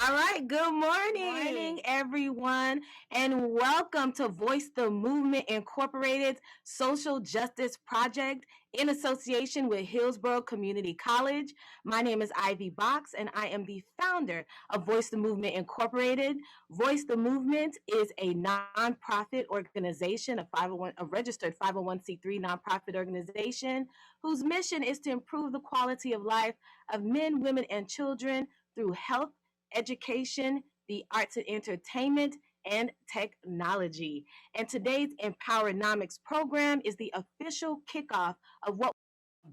All right, good morning, everyone, and welcome to Voice the Movement Incorporated's Social Justice Project in association with Hillsborough Community College. My name is Ivy Box, and I am the founder of Voice the Movement Incorporated. Voice the Movement is a nonprofit organization, a registered 501c3 nonprofit organization whose mission is to improve the quality of life of men, women, and children through health, education, the arts and entertainment, and technology. And today's EMPOWER-Nomics program is the official kickoff of what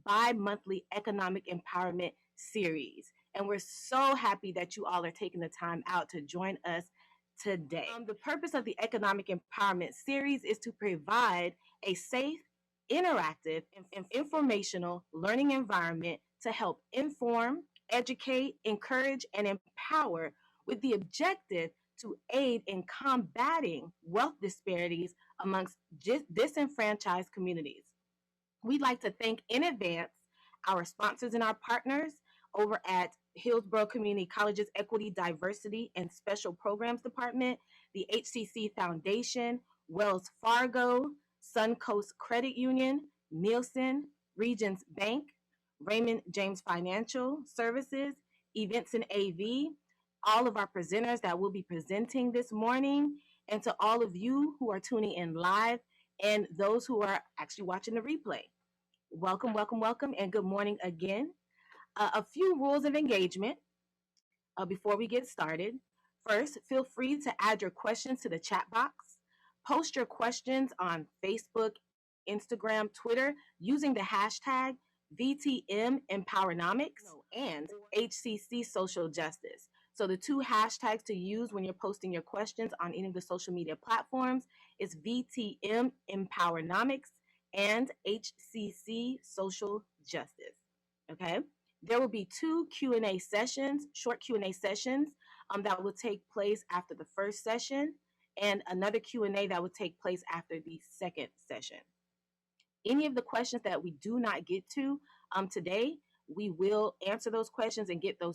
bi-monthly economic empowerment series. And we're so happy that you all are taking the time out to join us today. The purpose of the economic empowerment series is to provide a safe, interactive, and informational learning environment to help inform, educate, encourage, and empower with the objective to aid in combating wealth disparities amongst disenfranchised communities. We'd like to thank in advance our sponsors and our partners over at Hillsborough Community College's Equity, Diversity, and Special Programs Department, the HCC Foundation, Wells Fargo, Suncoast Credit Union, Nielsen, Regions Bank, Raymond James Financial Services, Events and AV, all of our presenters that will be presenting this morning, and to all of you who are tuning in live and those who are actually watching the replay. Welcome, welcome, welcome, and good morning again. A few rules of engagement before we get started. First, feel free to add your questions to the chat box. Post your questions on Facebook, Instagram, Twitter using the hashtag VTM EMPOWER-Nomics and HCC Social Justice. So the two hashtags to use when you're posting your questions on any of the social media platforms is VTM EMPOWER-Nomics and HCC Social Justice. Okay? There will be two Q&A sessions, short Q&A sessions that will take place after the first session, and another Q&A that will take place after the second session. Any of the questions that we do not get to today, we will answer those questions and get the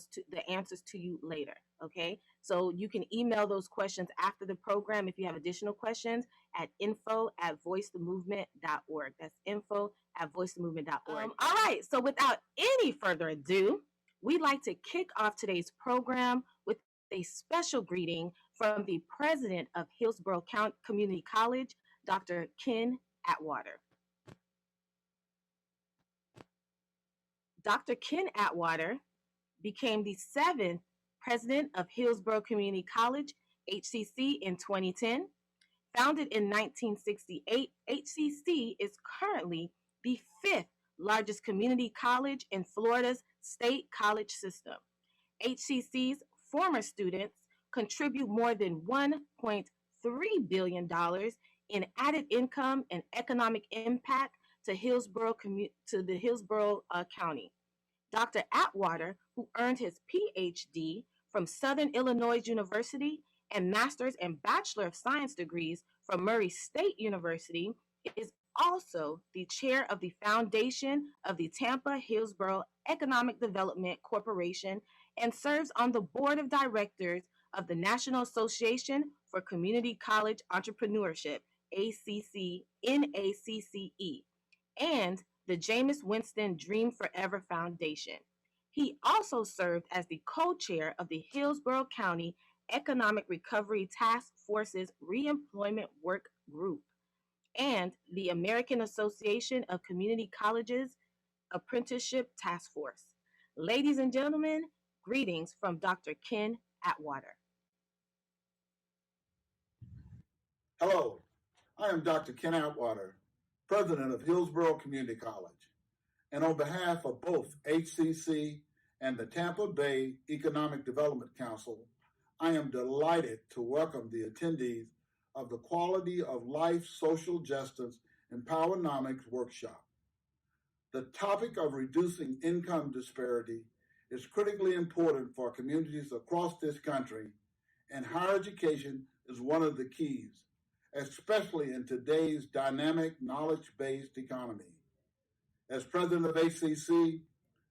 answers to you later, okay? So you can email those questions after the program if you have additional questions at info@voicethemovement.org. That's info@voicethemovement.org. All right, so without any further ado, we'd like to kick off today's program with a special greeting from the president of Hillsborough Community College, Dr. Ken Atwater. Dr. Ken Atwater became the 7th president of Hillsborough Community College, HCC, in 2010. Founded in 1968, HCC is currently the 5th largest community college in Florida's state college system. HCC's former students contribute more than $1.3 billion in added income and economic impact to Hillsborough County. Dr. Atwater, who earned his PhD from Southern Illinois University and Master's and Bachelor of Science degrees from Murray State University, is also the chair of the foundation of the Tampa Hillsborough Economic Development Corporation and serves on the board of directors of the National Association for Community College Entrepreneurship, NACCE, and the Jameis Winston Dream Forever Foundation. He also served as the co-chair of the Hillsborough County Economic Recovery Task Force's Reemployment Work Group and the American Association of Community Colleges Apprenticeship Task Force. Ladies and gentlemen, greetings from Dr. Ken Atwater. Hello, I am Dr. Ken Atwater, president of Hillsborough Community College. And on behalf of both HCC and the Tampa Bay Economic Development Council, I am delighted to welcome the attendees of the Quality of Life Social Justice EMPOWER-Nomics workshop. The topic of reducing income disparity is critically important for communities across this country, and higher education is one of the keys, especially in today's dynamic knowledge-based economy. As president of HCC,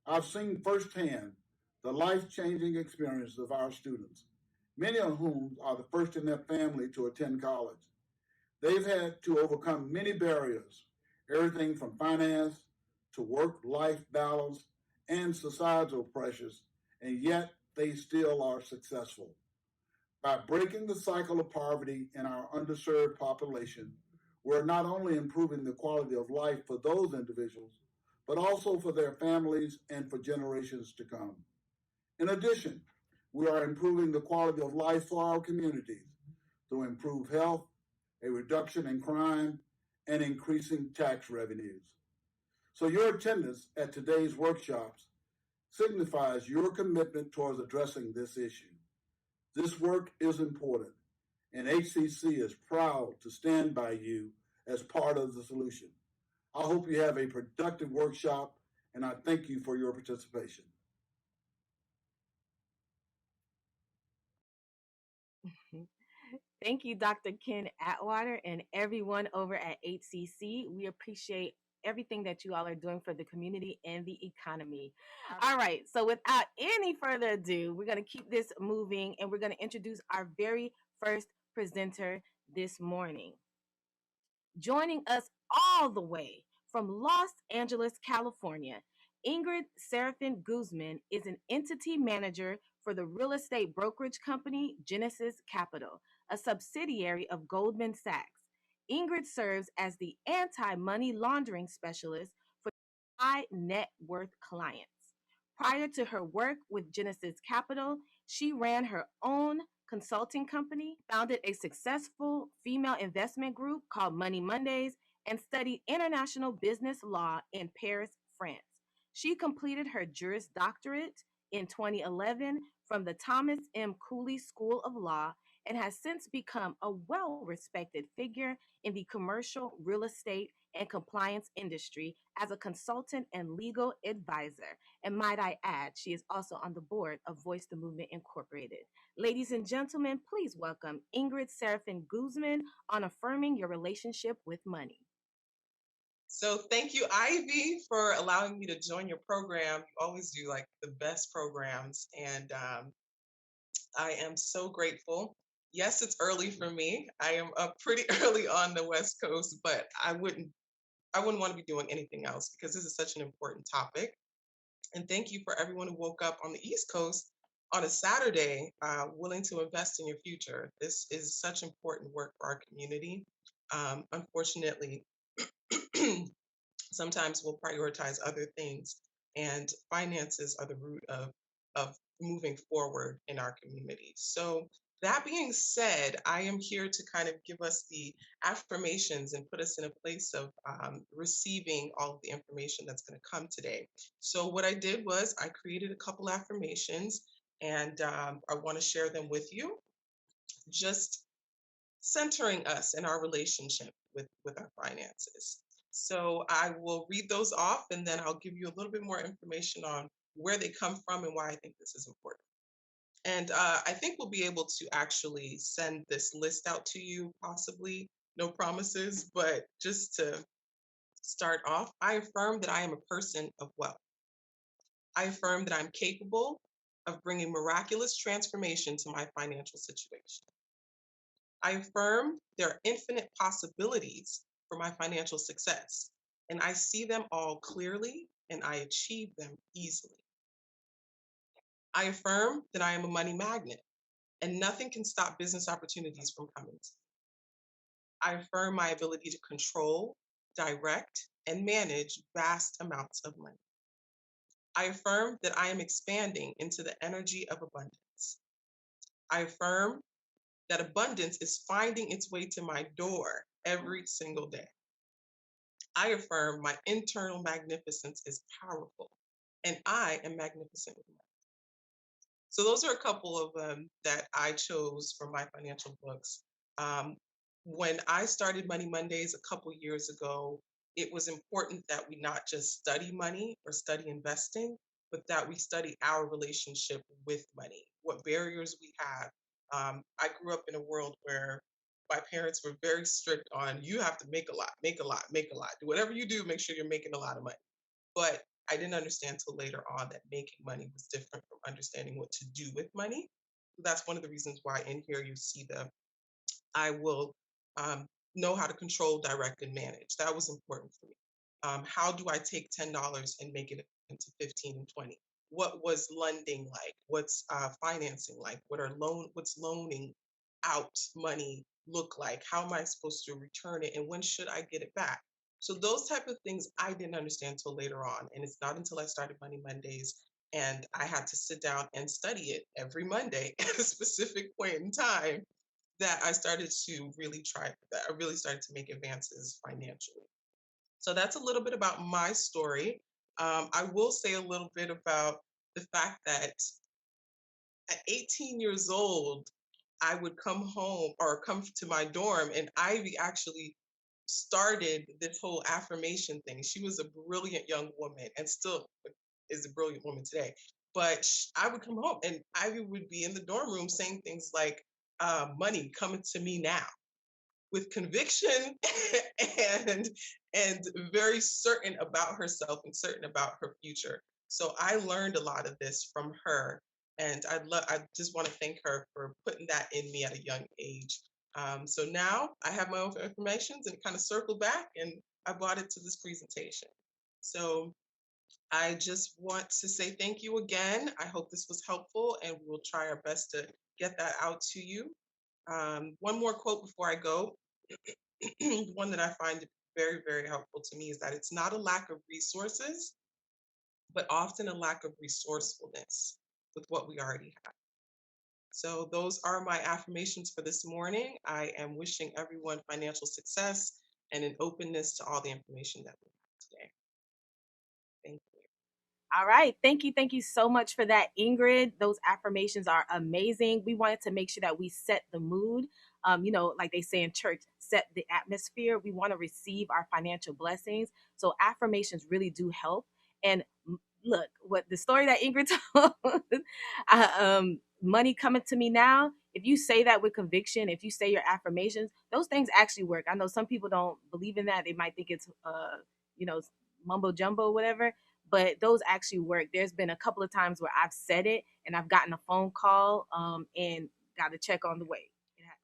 I've seen firsthand the life-changing experience of our students many of whom are the first in their family to attend college. They've had to overcome many barriers, everything from finance to work-life balance and societal pressures, and yet they still are successful. By breaking the cycle of poverty in our underserved population, we're not only improving the quality of life for those individuals, but also for their families and for generations to come. In addition, we are improving the quality of life for our communities through improved health, a reduction in crime, and increasing tax revenues. So your attendance at today's workshops signifies your commitment towards addressing this issue. This work is important, and HCC is proud to stand by you as part of the solution. I hope you have a productive workshop, and I thank you for your participation. Thank you, Dr. Ken Atwater, and everyone over at HCC. We appreciate everything that you all are doing for the community and the economy. All right, so without any further ado, we're going to keep this moving and we're going to introduce our very first presenter this morning. Joining us all the way from Los Angeles, California, Ingrid Seraphin Guzman is an entity manager for the real estate brokerage company Genesis Capital, a subsidiary of Goldman Sachs. Ingrid serves as the anti-money laundering specialist for high net worth clients. Prior to her work with Genesis Capital, she ran her own consulting company, founded a successful female investment group called Money Mondays, and studied international business law in Paris, France. She completed her Juris Doctorate in 2011 from the Thomas M. Cooley School of Law and has since become a well respected figure in the commercial real estate and compliance industry as a consultant and legal advisor. And might I add, she is also on the board of Voice the Movement Incorporated. Ladies and gentlemen, please welcome Ingrid Seraphin Guzman on Affirming Your Relationship with Money. So thank you, Ivy, for allowing me to join your program. You always do like the best programs, and I am so grateful. Yes, it's early for me. I am up pretty early on the West Coast, but I wouldn't want to be doing anything else because this is such an important topic. And thank you for everyone who woke up on the East Coast on a Saturday, willing to invest in your future. This is such important work for our community. Unfortunately, sometimes we'll prioritize other things, and finances are the root of moving forward in our community. So that being said, I am here to kind of give us the affirmations and put us in a place of receiving all of the information that's going to come today. So what I did was I created a couple affirmations, and I want to share them with you, just centering us in our relationship with our finances. So I will read those off, and then I'll give you a little bit more information on where they come from and why I think this is important. And I think we'll be able to actually send this list out to you, possibly. No promises, but just to start off, I affirm that I am a person of wealth. I affirm that I'm capable of bringing miraculous transformation to my financial situation. I affirm there are infinite possibilities for my financial success, and I see them all clearly and I achieve them easily. I affirm that I am a money magnet and nothing can stop business opportunities from coming to me. I affirm my ability to control, direct, and manage vast amounts of money. I affirm that I am expanding into the energy of abundance. I affirm that abundance is finding its way to my door every single day. I affirm my internal magnificence is powerful and I am magnificent with money. So those are a couple of them that I chose from my financial books. Um, when I started Money Mondays a couple years ago, it was important that we not just study money or study investing, but that we study our relationship with money, what barriers we have. I grew up in a world where my parents were very strict on you have to make a lot, make a lot, make a lot. Do whatever you do, make sure you're making a lot of money. But I didn't understand till later on that making money was different from understanding what to do with money. that's one of the reasons why in here you see I will know how to control, direct, and manage. That was important for me. How do I take $10 and make it into 15 and 20? What was lending like? What's financing like? What's loaning out money look like? How am I supposed to return it? And when should I get it back? So those type of things I didn't understand till later on. And it's not until I started Money Mondays and I had to sit down and study it every Monday at a specific point in time that I started to that I really started to make advances financially. So that's a little bit about my story. I will say a little bit about the fact that at 18 years old, I would come home or come to my dorm, and Ivy actually started this whole affirmation thing. She was a brilliant young woman and still is a brilliant woman today. But I would come home and Ivy would be in the dorm room saying things like, money coming to me now, with conviction and very certain about herself and certain about her future. So I learned a lot of this from her, and I just want to thank her for putting that in me at a young age. So now I have my own information and kind of circle back, and I brought it to this presentation. So I just want to say thank you again. I hope this was helpful, and we will try our best to get that out to you. One more quote before I go. One that I find very, very helpful to me is that it's not a lack of resources, but often a lack of resourcefulness with what we already have. So those are my affirmations for this morning. I am wishing everyone financial success and an openness to all the information that we have today. Thank you. All right. Thank you. Thank you so much for that, Ingrid. Those affirmations are amazing. We wanted to make sure that we set the mood. Like they say in church, set the atmosphere. We want to receive our financial blessings. So affirmations really do help. And look, what the story that Ingrid told, money coming to me now. If you say that with conviction, if you say your affirmations, those things actually work. I know some people don't believe in that. They might think it's, mumbo jumbo, whatever, but those actually work. There's been a couple of times where I've said it and I've gotten a phone call and got a check on the way.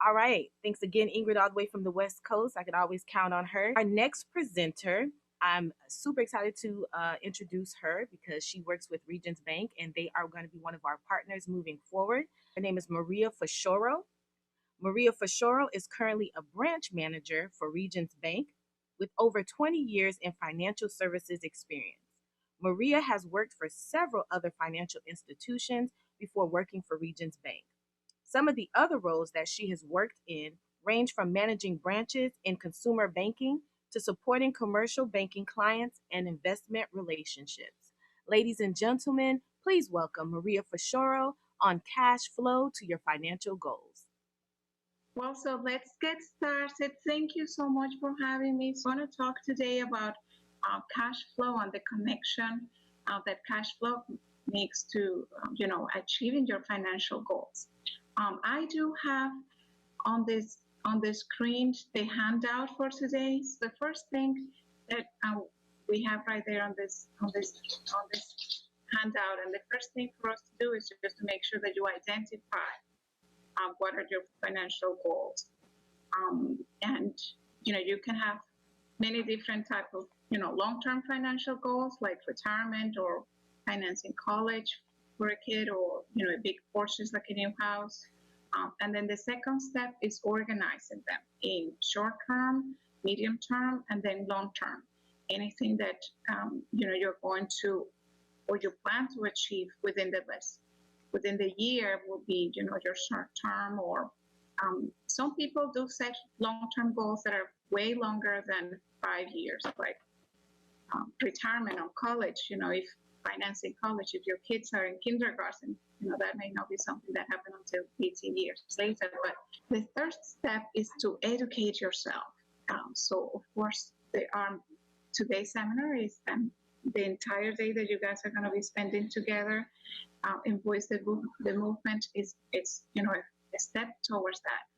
All right. Thanks again, Ingrid, all the way from the West Coast. I can always count on her. Our next presenter, I'm super excited to introduce her because she works with Regions Bank and they are going to be one of our partners moving forward. Her name is Maria Fashoro. Maria Fashoro is currently a branch manager for Regions Bank with over 20 years in financial services experience. Maria has worked for several other financial institutions before working for Regions Bank. Some of the other roles that she has worked in range from managing branches in consumer banking to supporting commercial banking clients and investment relationships. Ladies and gentlemen, please welcome Maria Fashoro on Cash Flow to Your Financial Goals. Well, so let's get started. Thank you so much for having me. So I want to talk today about cash flow and the connection that cash flow makes to, achieving your financial goals. I do have on the screen the handout for today. So the first thing that we have right there on this handout, and the first thing for us to do is just to make sure that you identify what are your financial goals, and you can have many different type of long-term financial goals like retirement or financing college for a kid, or a big purchase like a new house. And then the second step is organizing them in short term, medium term, and then long term. Anything that you're going to or you plan to achieve within the year will be your short term, or some people do set long term goals that are way longer than 5 years, like retirement or college. If financing college, if your kids are in kindergarten, that may not be something that happened until 18 years later. But the third step is to educate yourself. So of course, today's seminar is the entire day that you guys are going to be spending together. Embrace the movement it's a step towards that.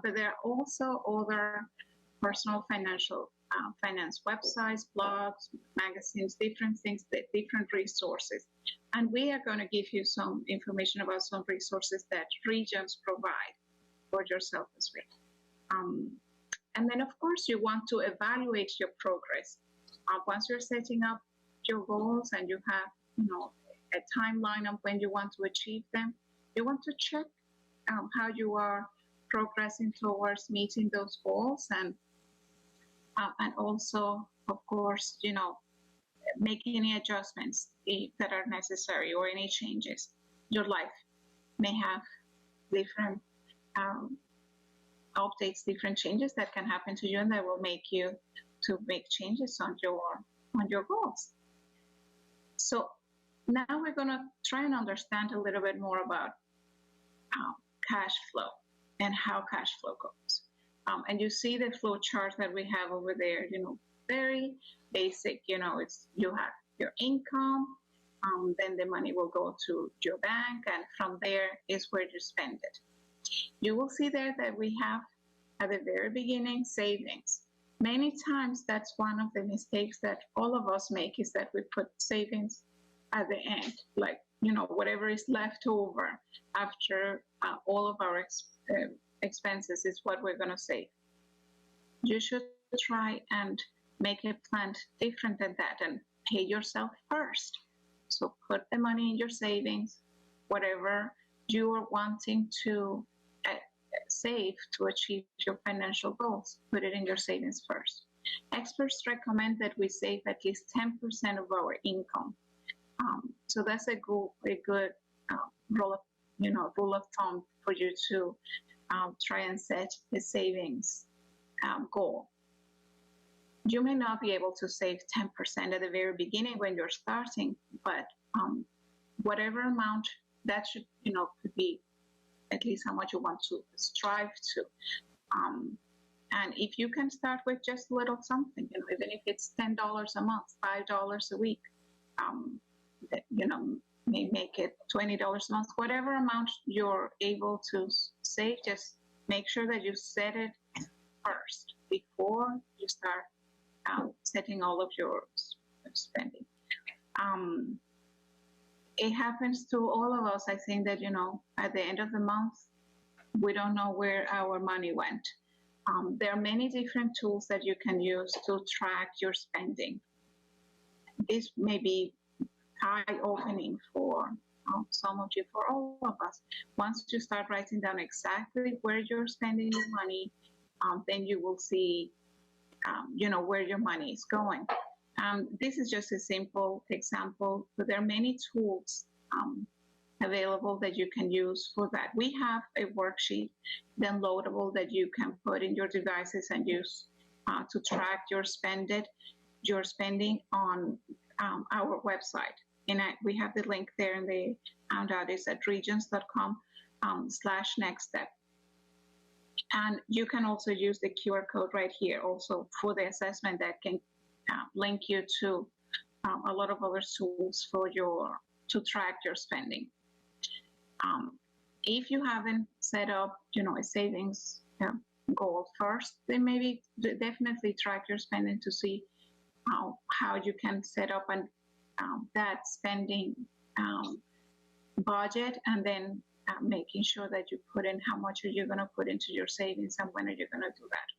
But there are also other personal financial finance websites, blogs, magazines, different things, different resources. And we are going to give you some information about some resources that regions provide for yourself as well. And then, of course, you want to evaluate your progress. Once you're setting up your goals and you have, a timeline of when you want to achieve them, you want to check how you are progressing towards meeting those goals, and also, of course, make any adjustments that are necessary or any changes. Your life may have different updates, different changes that can happen to you, and that will make you to make changes on your goals. So now we're going to try and understand a little bit more about cash flow and how cash flow goes. And you see the flow chart that we have over there, very basic, it's you have your income, then the money will go to your bank, and from there is where you spend it. You will see there that we have at the very beginning savings. Many times that's one of the mistakes that all of us make, is that we put savings at the end, like, whatever is left over after all of our expenses is what we're going to save. You should try and make a plan different than that and pay yourself first. So put the money in your savings, whatever you are wanting to save to achieve your financial goals, put it in your savings first. Experts recommend that we save at least 10% of our income. So that's a good rule of thumb for you to try and set the savings goal. You may not be able to save 10% at the very beginning when you're starting, but whatever amount that should, could be at least how much you want to strive to. And if you can start with just a little something, even if it's $10 a month, $5 a week, may make it $20 a month, whatever amount you're able to save, just make sure that you set it first before you start setting all of your spending. It happens to all of us, I think, that, at the end of the month, we don't know where our money went. There are many different tools that you can use to track your spending. This may be eye-opening for some of you, for all of us. Once you start writing down exactly where you're spending your money, then you will see, where your money is going. This is just a simple example, but there are many tools available that you can use for that. We have a worksheet downloadable that you can put in your devices and use to track your spending on our website. And we have the link there in the handout. It's at regions.com/nextstep. And you can also use the QR code right here also for the assessment that can link you to a lot of other tools to track your spending. If you haven't set up, a savings goal first, then maybe definitely track your spending to see how you can set up that spending budget, and then making sure that you put in how much are you going to put into your savings and when are you going to do that.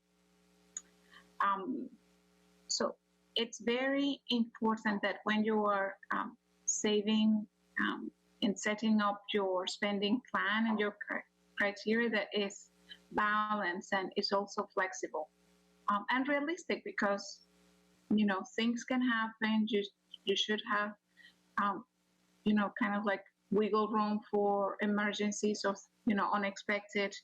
So it's very important that when you are saving and setting up your spending plan and your criteria, that is balanced and is also flexible and realistic, because things can happen. You should have kind of like wiggle room for emergencies of unexpected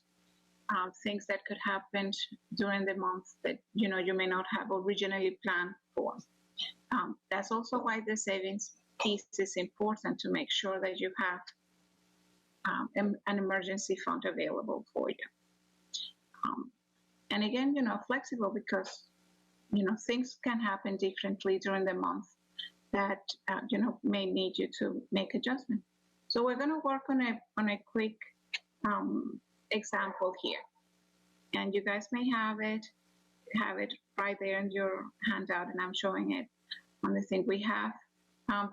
things that could happen during the month that you may not have originally planned for. That's also why the savings piece is important, to make sure that you have an emergency fund available for you. And again, flexible, because things can happen differently during the month that may need you to make adjustment. So we're going to work on a quick example here, and you guys may have it have it right there in your handout, and I'm showing it on the thing we have.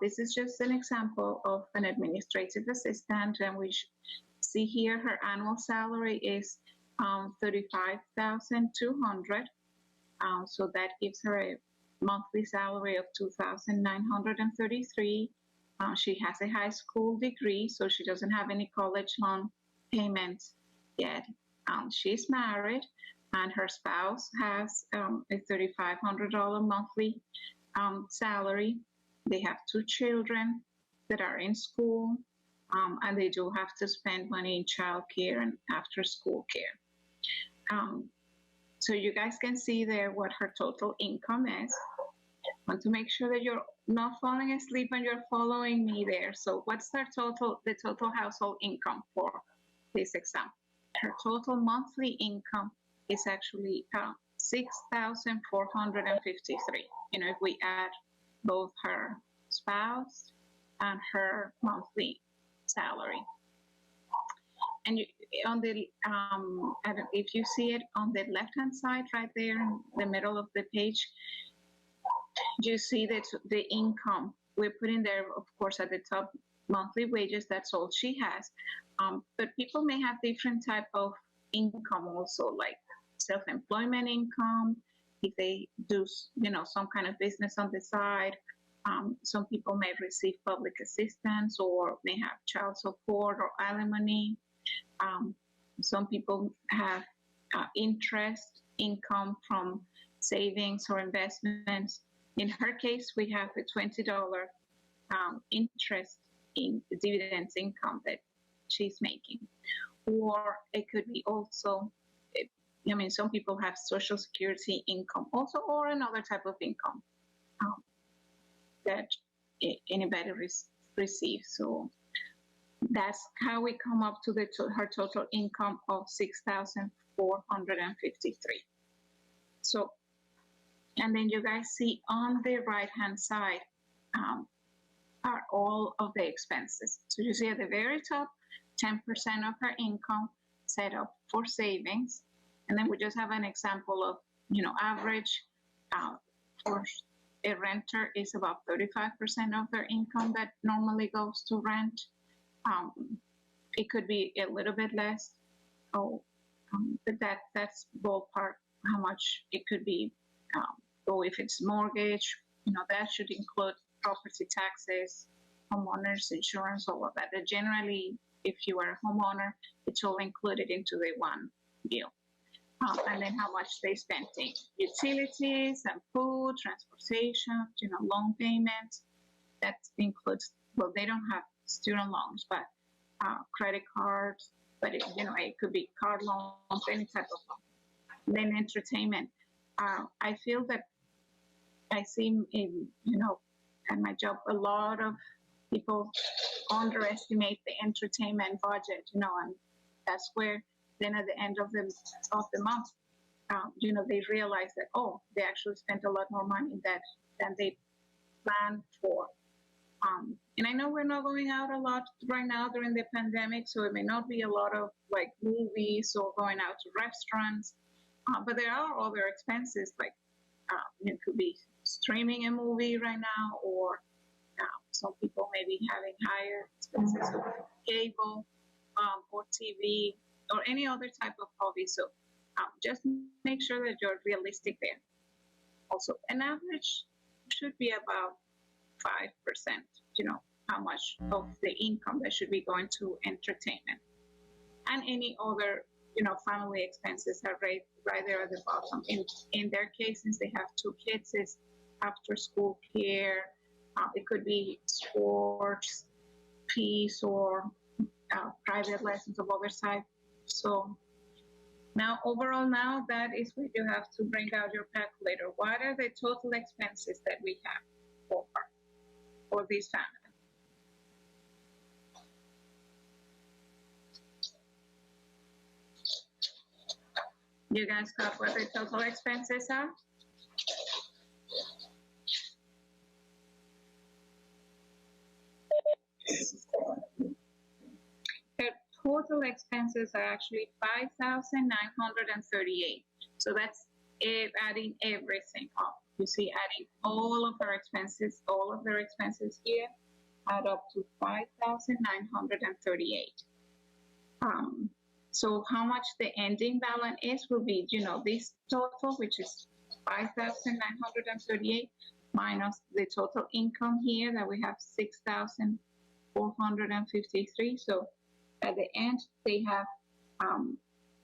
This is just an example of an administrative assistant, and we see here her annual salary is $35,200. So that gives her a monthly salary of $2,933. She has a high school degree, so she doesn't have any college loan payments yet. She's married, and her spouse has a $3,500 monthly salary. They have 2 children that are in school, and they do have to spend money in childcare and after-school care. So you guys can see there what her total income is. I want to make sure that you're not falling asleep and you're following me there. So what's the total household income for this exam? Her total monthly income is actually $6,453. If we add both her spouse and her monthly salary. And if you see it on the left-hand side, right there in the middle of the page, you see that the income we're putting there, of course, at the top, monthly wages. That's all she has. But people may have different type of income also, like self-employment income. If they do, some kind of business on the side. Some people may receive public assistance or may have child support or alimony. Some people have interest income from savings or investments. In her case, we have a $20 interest in dividends income that she's making. Or it could be also, some people have Social Security income also, or another type of income that anybody receives. So that's how we come up to her total income of $6,453. So, and then you guys see on the right-hand side are all of the expenses. So you see at the very top, 10% of her income set up for savings. And then we just have an example of, average for a renter is about 35% of their income that normally goes to rent. It could be a little bit less, but that's ballpark how much it could be. Or if it's mortgage, that should include property taxes, homeowners insurance, all of that. But generally, if you are a homeowner, it's all included into the one bill. And then how much they spend in utilities and food, transportation, loan payments. That includes, well, they don't have student loans, but credit cards, but it could be card loans, any type of loan. Then entertainment. I feel that I see at my job, a lot of people underestimate the entertainment budget, and that's where then at the end of the month, they realize that, they actually spent a lot more money than they planned for. And I know we're not going out a lot right now during the pandemic, so it may not be a lot of like movies or going out to restaurants, but there are other expenses like it could be streaming a movie right now, or some people may be having higher expenses of cable or TV or any other type of hobby. So just make sure that you're realistic there. Also, an average should be about 5%, how much of the income that should be going to entertainment. And any other, family expenses are right there at the bottom. In their case, since they have 2 kids, it's after school care. It could be sports, fees, or private lessons of other type. So now, overall, that is where you have to bring out your calculator. What are the total expenses that we have for this family? You guys got what the total expenses are? The total expenses are actually $5,938. So that's adding everything up. You see, adding all of their expenses here add up to 5,938. So how much the ending balance is will be, this total, which is 5,938 minus the total income here that we have 6,453. So at the end, they have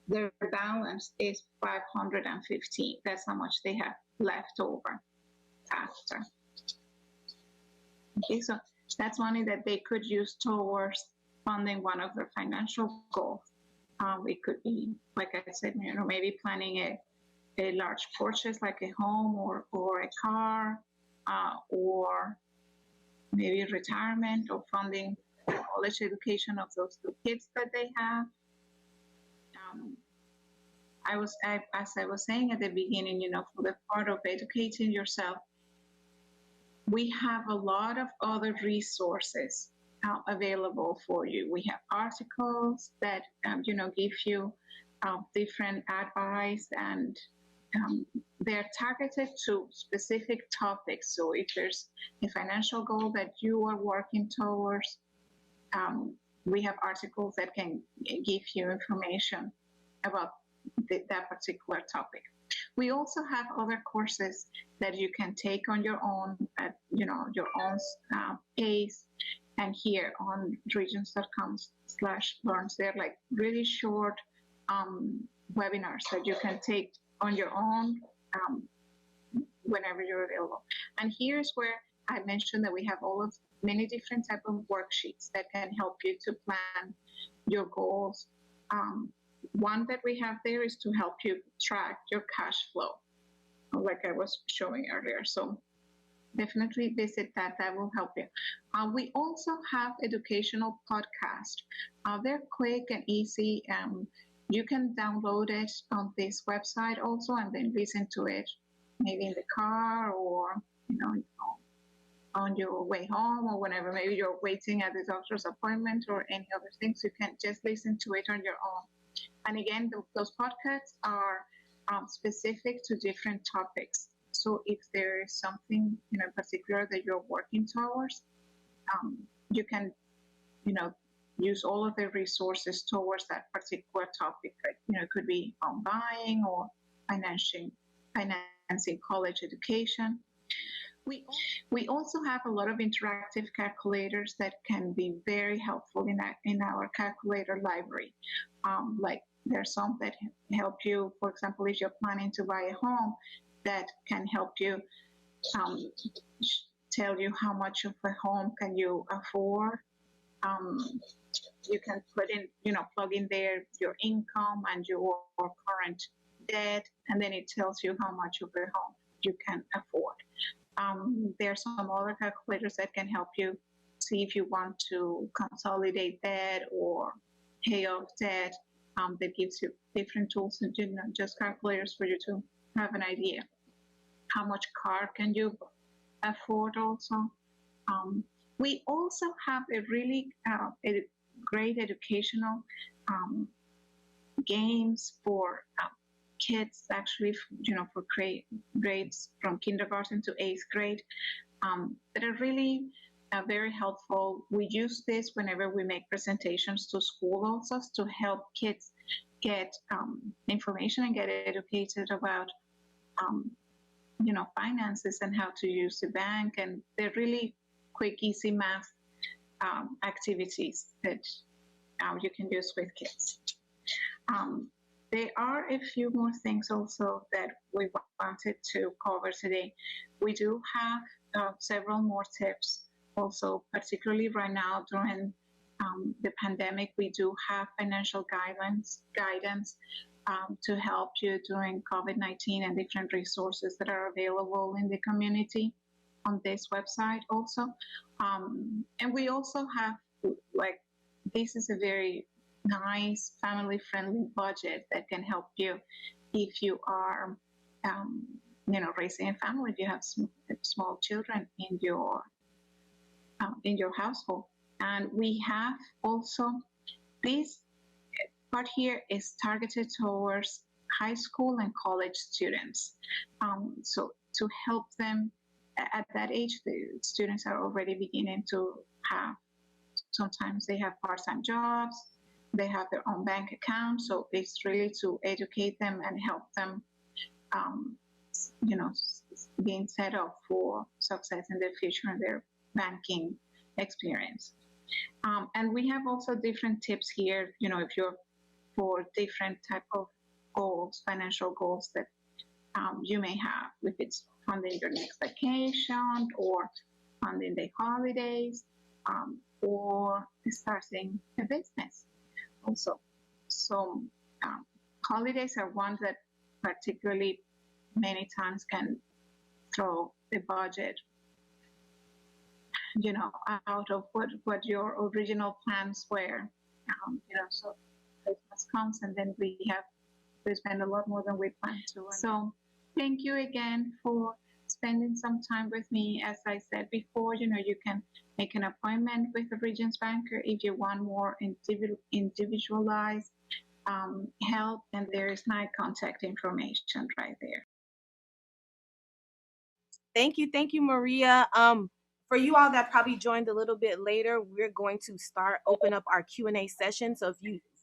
their balance is 515. That's how much they have left over after. Okay, so that's money that they could use towards funding one of their financial goals. It could be, like I said, maybe planning a large purchase like a home or a car, or maybe retirement, or funding the college education of those two kids that they have. As I was saying at the beginning, for the part of educating yourself, we have a lot of other resources available for you. We have articles that give you different advice, and they're targeted to specific topics. So if there's a financial goal that you are working towards, we have articles that can give you information about that particular topic. We also have other courses that you can take on your own at your own pace. And here on regions.com/learns, they're like really short webinars that you can take on your own whenever you're available. And here's where I mentioned that we have many different type of worksheets that can help you to plan your goals. One that we have there is to help you track your cash flow, like I was showing earlier. So definitely visit that. That will help you. We also have educational podcasts. They're quick and easy. You can download it on this website also, and then listen to it maybe in the car, or on your way home, or whenever maybe you're waiting at the doctor's appointment or any other things. You can just listen to it on your own. And again, those podcasts are specific to different topics. So if there is something in particular that you're working towards, you can use all of the resources towards that particular topic. Like, it could be on buying or financing college education. We also have a lot of interactive calculators that can be very helpful in our calculator library. Like there's some that help you, for example, if you're planning to buy a home, that can help you tell you how much of a home can you afford. You can plug in there your income and your current debt, and then it tells you how much of a home you can afford. There are some other calculators that can help you see if you want to consolidate debt or pay off debt. That gives you different tools and just calculators for you to have an idea. How much car can you afford also? We also have a really great educational games for kids, actually, for grades from kindergarten to 8th grade, that are really very helpful. We use this whenever we make presentations to school also, to help kids get information and get educated about finances and how to use the bank. And they're really quick, easy math activities that you can use with kids. There are a few more things also that we wanted to cover today. We do have several more tips also, particularly right now during the pandemic. We do have financial guidance to help you during COVID-19, and different resources that are available in the community on this website also. And we also have, this is a very nice family-friendly budget that can help you if you are, raising a family, if you have small children in your household. And we have also, this part here is targeted towards high school and college students. So to help them at that age, the students are already beginning to have, sometimes they have part-time jobs, they have their own bank account. So it's really to educate them and help them, you know, being set up for success in their future in their banking experience. And we have also different tips here, you know, if you're for different type of goals, financial goals that you may have, if it's funding your next vacation or funding the holidays, or starting a business also. So holidays are ones that particularly many times can throw the budget, you know, out of what your original plans were. You know, so Christmas comes and then we spend a lot more than we planned to. So thank you again for spending some time with me. As I said before, you know, you can make an appointment with a Regions banker if you want more individualized help, and there is my contact information right there. Thank you, Maria. For you all that probably joined a little bit later, we're going to open up our Q&A session. So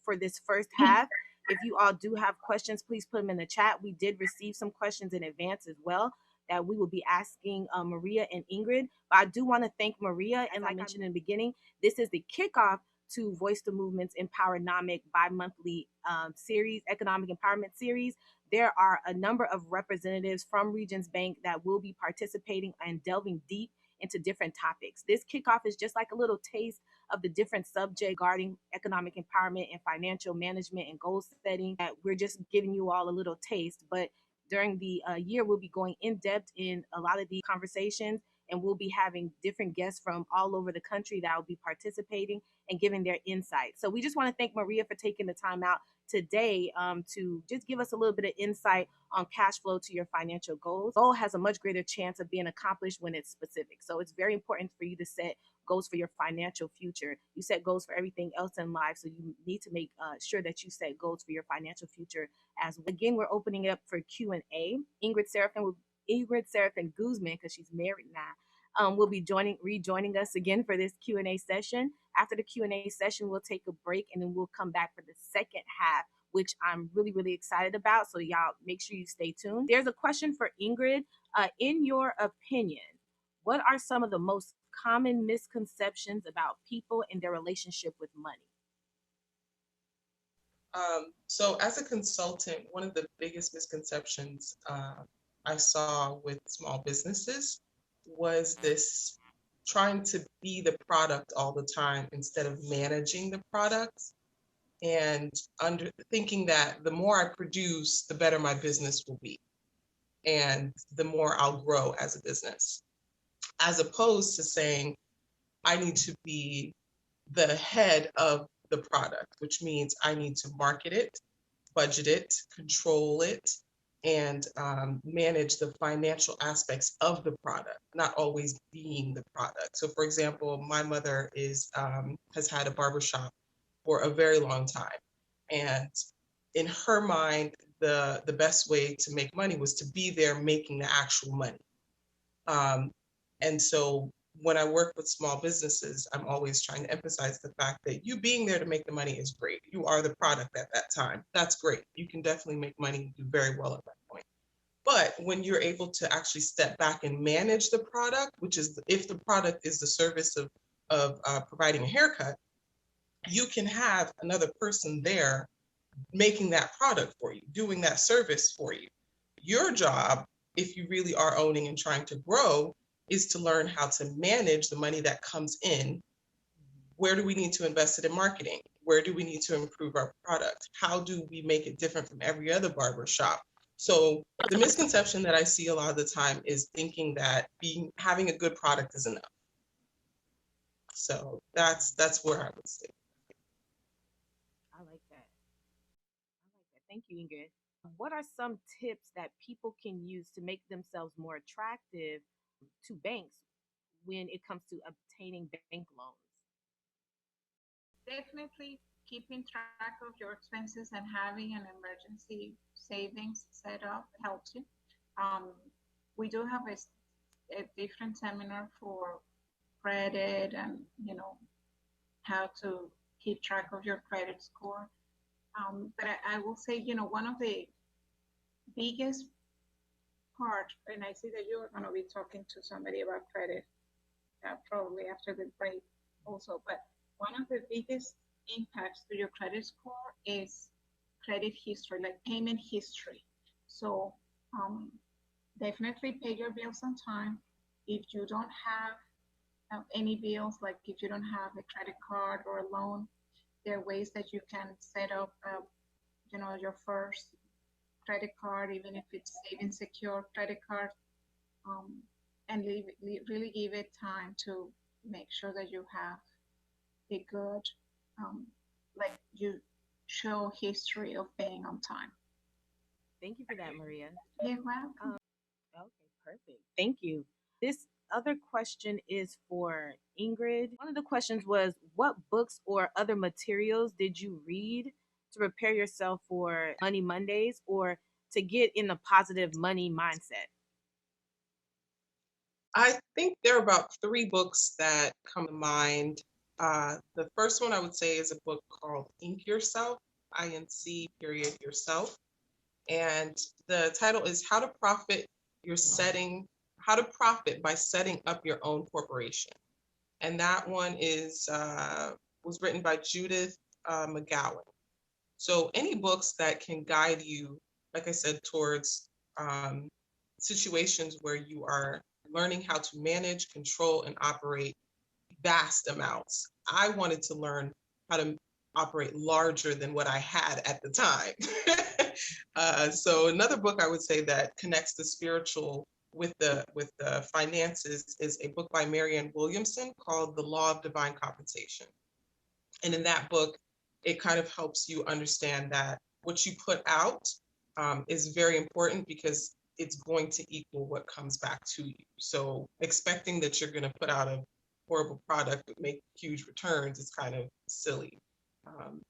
for this first half, if you all do have questions, please put them in the chat. We did receive some questions in advance as well that we will be asking Maria and Ingrid. But I do want to thank Maria, and like I mentioned in the beginning, this is the kickoff to Voice the Movement's EMPOWER-Nomics bi-monthly series, economic empowerment series. There are a number of representatives from Regions Bank that will be participating and delving deep into different topics. This kickoff is just like a little taste of the different subjects regarding economic empowerment and financial management and goal setting. That we're just giving you all a little taste, but during the year, we'll be going in depth in a lot of these conversations, and we'll be having different guests from all over the country that will be participating and giving their insights. So we just want to thank Maria for taking the time out today to just give us a little bit of insight on cash flow to your financial goals. Goal has a much greater chance of being accomplished when it's specific. So it's very important for you to set goals for your financial future. You set goals for everything else in life, so you need to make sure that you set goals for your financial future as well. Again, we're opening it up for Q&A. Ingrid Seraphin Guzman, because she's married now, will be rejoining us again for this Q&A session. After the Q&A session, we'll take a break and then we'll come back for the second half, which I'm really, really excited about. So y'all make sure you stay tuned. There's a question for Ingrid. In your opinion, what are some of the most common misconceptions about people and their relationship with money? So as a consultant, one of the biggest misconceptions I saw with small businesses was this trying to be the product all the time instead of managing the product, and thinking that the more I produce, the better my business will be, and the more I'll grow as a business, as opposed to saying I need to be the head of the product, which means I need to market it, budget it, control it, and manage the financial aspects of the product, not always being the product. So for example, my mother has had a barbershop for a very long time. And in her mind, the best way to make money was to be there making the actual money. And so when I work with small businesses, I'm always trying to emphasize the fact that you being there to make the money is great. You are the product at that time. That's great. You can definitely make money and do very well at that point. But when you're able to actually step back and manage the product, which is if the product is the service of providing a haircut, you can have another person there making that product for you, doing that service for you. Your job, if you really are owning and trying to grow, is to learn how to manage the money that comes in. Where do we need to invest it in marketing? Where do we need to improve our product? How do we make it different from every other barber shop? So the misconception that I see a lot of the time is thinking that having a good product is enough. So that's where I would say. I like that. Thank you, Ingrid. What are some tips that people can use to make themselves more attractive to banks when it comes to obtaining bank loans? Definitely keeping track of your expenses and having an emergency savings set up helps you. We do have a different seminar for credit and, how to keep track of your credit score. But I will say, one of the biggest part, and I see that you are going to be talking to somebody about credit probably after the break also, but one of the biggest impacts to your credit score is credit history, like payment history. So definitely pay your bills on time. If you don't have any bills, like if you don't have a credit card or a loan, there are ways that you can set up, your first credit card, even if it's saving secure credit card, and really give it time to make sure that you have a good, like you show history of paying on time. Thank you for that, Maria. You're welcome. Okay, perfect. Thank you. This other question is for Ingrid. One of the questions was, what books or other materials did you read to prepare yourself for Money Mondays or to get in a positive money mindset? I think there are about 3 books that come to mind. The first one I would say is a book called Ink Yourself, INC period yourself. And the title is How to Profit by Setting Up Your Own Corporation. And that one was written by Judith McGowan. So any books that can guide you, like I said, towards situations where you are learning how to manage, control, and operate vast amounts. I wanted to learn how to operate larger than what I had at the time. So another book I would say that connects the spiritual with the finances is a book by Marianne Williamson called The Law of Divine Compensation. And in that book, it kind of helps you understand that what you put out is very important because it's going to equal what comes back to you. So expecting that you're going to put out a horrible product but make huge returns is kind of silly.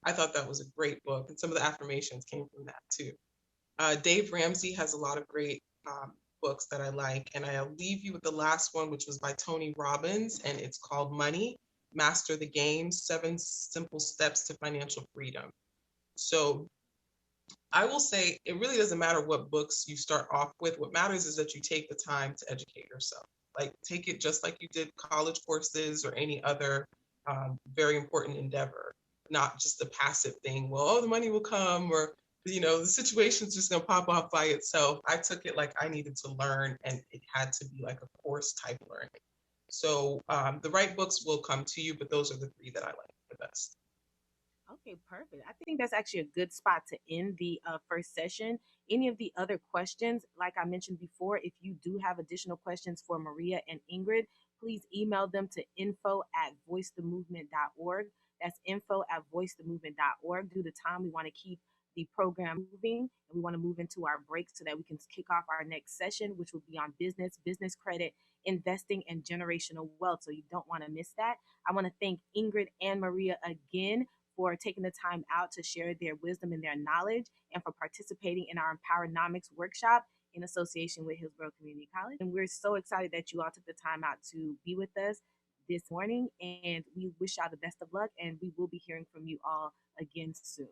I thought that was a great book, and some of the affirmations came from that too. Dave Ramsey has a lot of great books that I like, and I'll leave you with the last one, which was by Tony Robbins, and it's called Money, Master the Game, 7 Simple Steps to Financial Freedom. So I will say it really doesn't matter what books you start off with. What matters is that you take the time to educate yourself. Like take it just like you did college courses or any other very important endeavor, not just a passive thing. Well, oh, the money will come, or the situation's just gonna pop off by itself. I took it like I needed to learn, and it had to be like a course type learning. So the right books will come to you, but those are the 3 that I like the best. Okay, perfect. I think that's actually a good spot to end the first session. Any of the other questions, like I mentioned before, if you do have additional questions for Maria and Ingrid, please email them to info@voicethemovement.org. That's info@voicethemovement.org. Due to time, we want to keep the program moving, and we want to move into our break so that we can kick off our next session, which will be on business credit, investing, and generational wealth. So you don't want to miss that. I want to thank Ingrid and Maria again for taking the time out to share their wisdom and their knowledge, and for participating in our EMPOWER-Nomics workshop in association with Hillsborough Community College. And we're so excited that you all took the time out to be with us this morning, and we wish y'all the best of luck, and we will be hearing from you all again soon.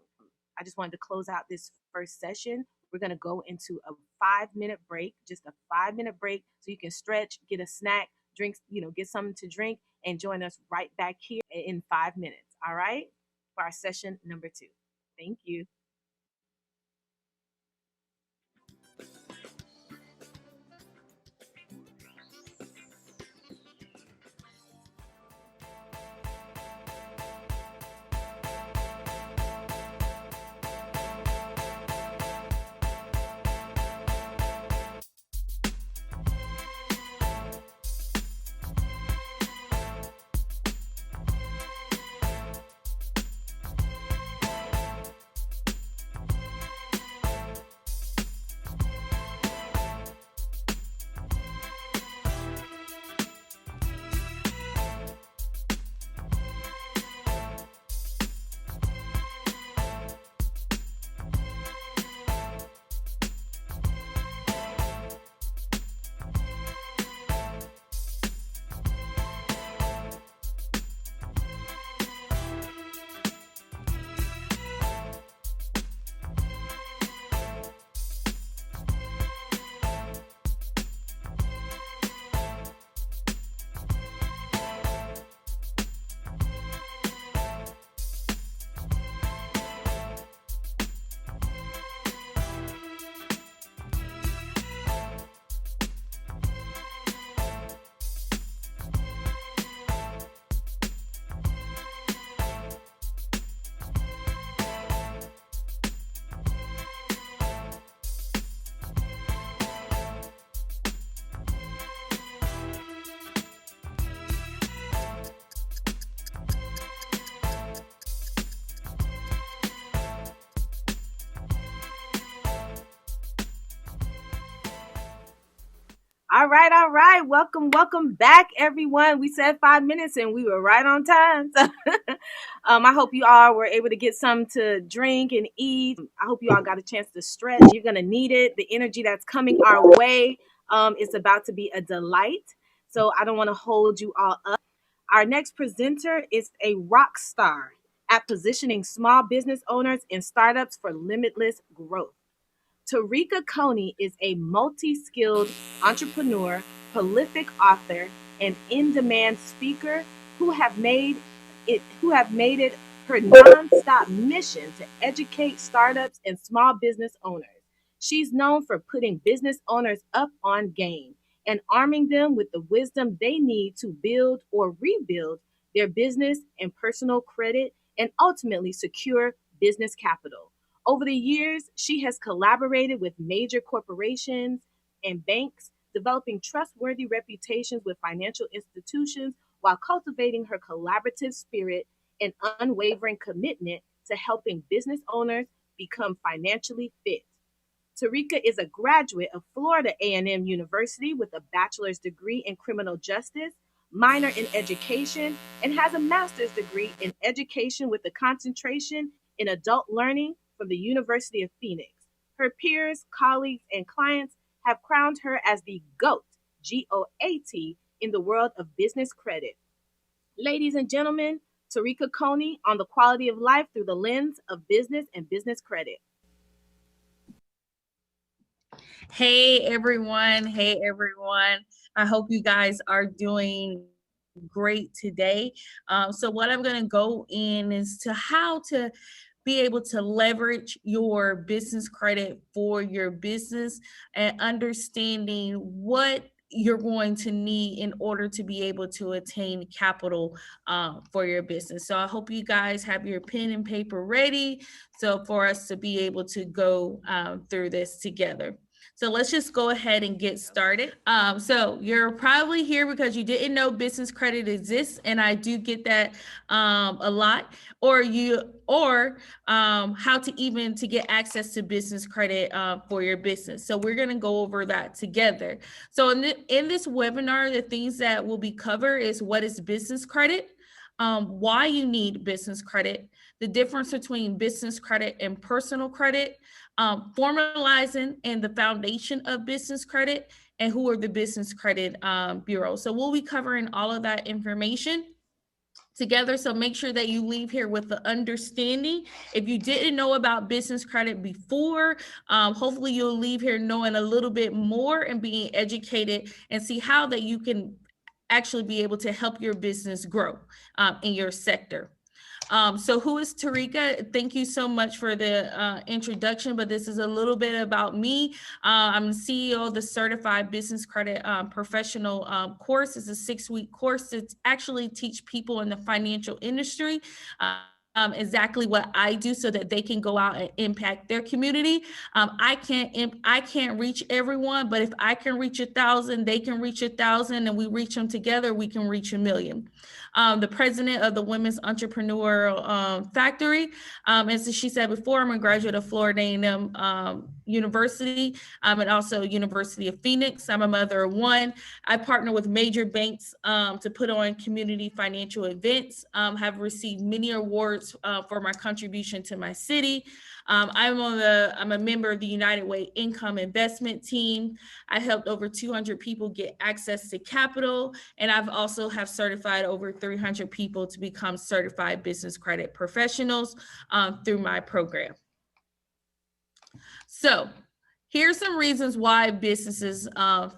I just wanted to close out this first session. We're going to go into a 5-minute break, just a 5-minute break, so you can stretch, get a snack, drink, get something to drink, and join us right back here in 5 minutes. All right? For our session number 2. Thank you. All right. Welcome back, everyone. We said 5 minutes and we were right on time. So, I hope you all were able to get something to drink and eat. I hope you all got a chance to stretch. You're going to need it. The energy that's coming our way is about to be a delight. So I don't want to hold you all up. Our next presenter is a rock star at positioning small business owners and startups for limitless growth. Tareka Coney is a multi-skilled entrepreneur, prolific author, and in-demand speaker who have made it her non-stop mission to educate startups and small business owners. She's known for putting business owners up on game and arming them with the wisdom they need to build or rebuild their business and personal credit and ultimately secure business capital. Over the years, she has collaborated with major corporations and banks, developing trustworthy reputations with financial institutions while cultivating her collaborative spirit and unwavering commitment to helping business owners become financially fit. Tareka is a graduate of Florida A&M University with a bachelor's degree in criminal justice, minor in education, and has a master's degree in education with a concentration in adult learning from the University of Phoenix. Her peers, colleagues, and clients have crowned her as the GOAT, GOAT, in the world of business credit. Ladies and gentlemen, Tareka Coney on the quality of life through the lens of business and business credit. Hey everyone. I hope you guys are doing great today. So what I'm going to go in is to how to be able to leverage your business credit for your business and understanding what you're going to need in order to be able to attain capital for your business. So I hope you guys have your pen and paper ready so for us to be able to go through this together. So let's just go ahead and get started. So you're probably here because you didn't know business credit exists, and I do get that a lot. Or how to even to get access to business credit for your business. So we're going to go over that together. So in this webinar, the things that will be covered is what is business credit, why you need business credit, the difference between business credit and personal credit, formalizing and the foundation of business credit, and who are the business credit bureaus. So we'll be covering all of that information together. So make sure that you leave here with the understanding. If you didn't know about business credit before, hopefully you'll leave here knowing a little bit more and being educated and see how that you can actually be able to help your business grow in your sector. So who is Tareka? Thank you so much for the introduction, but this is a little bit about me. I'm the CEO of the Certified Business Credit Professional course. It's a 6-week course to actually teach people in the financial industry exactly what I do so that they can go out and impact their community. I can't reach everyone, but if I can reach 1,000, they can reach 1,000, and we reach them together, we can reach 1,000,000. The president of the Women's Entrepreneurial Factory. As she said before, I'm a graduate of Florida A&M University and also University of Phoenix. I'm a mother of one. I partner with major banks to put on community financial events, have received many awards for my contribution to my city. I'm a member of the United Way Income Investment Team. I helped over 200 people get access to capital, and I've also have certified over 300 people to become certified business credit professionals through my program. So here's some reasons why businesses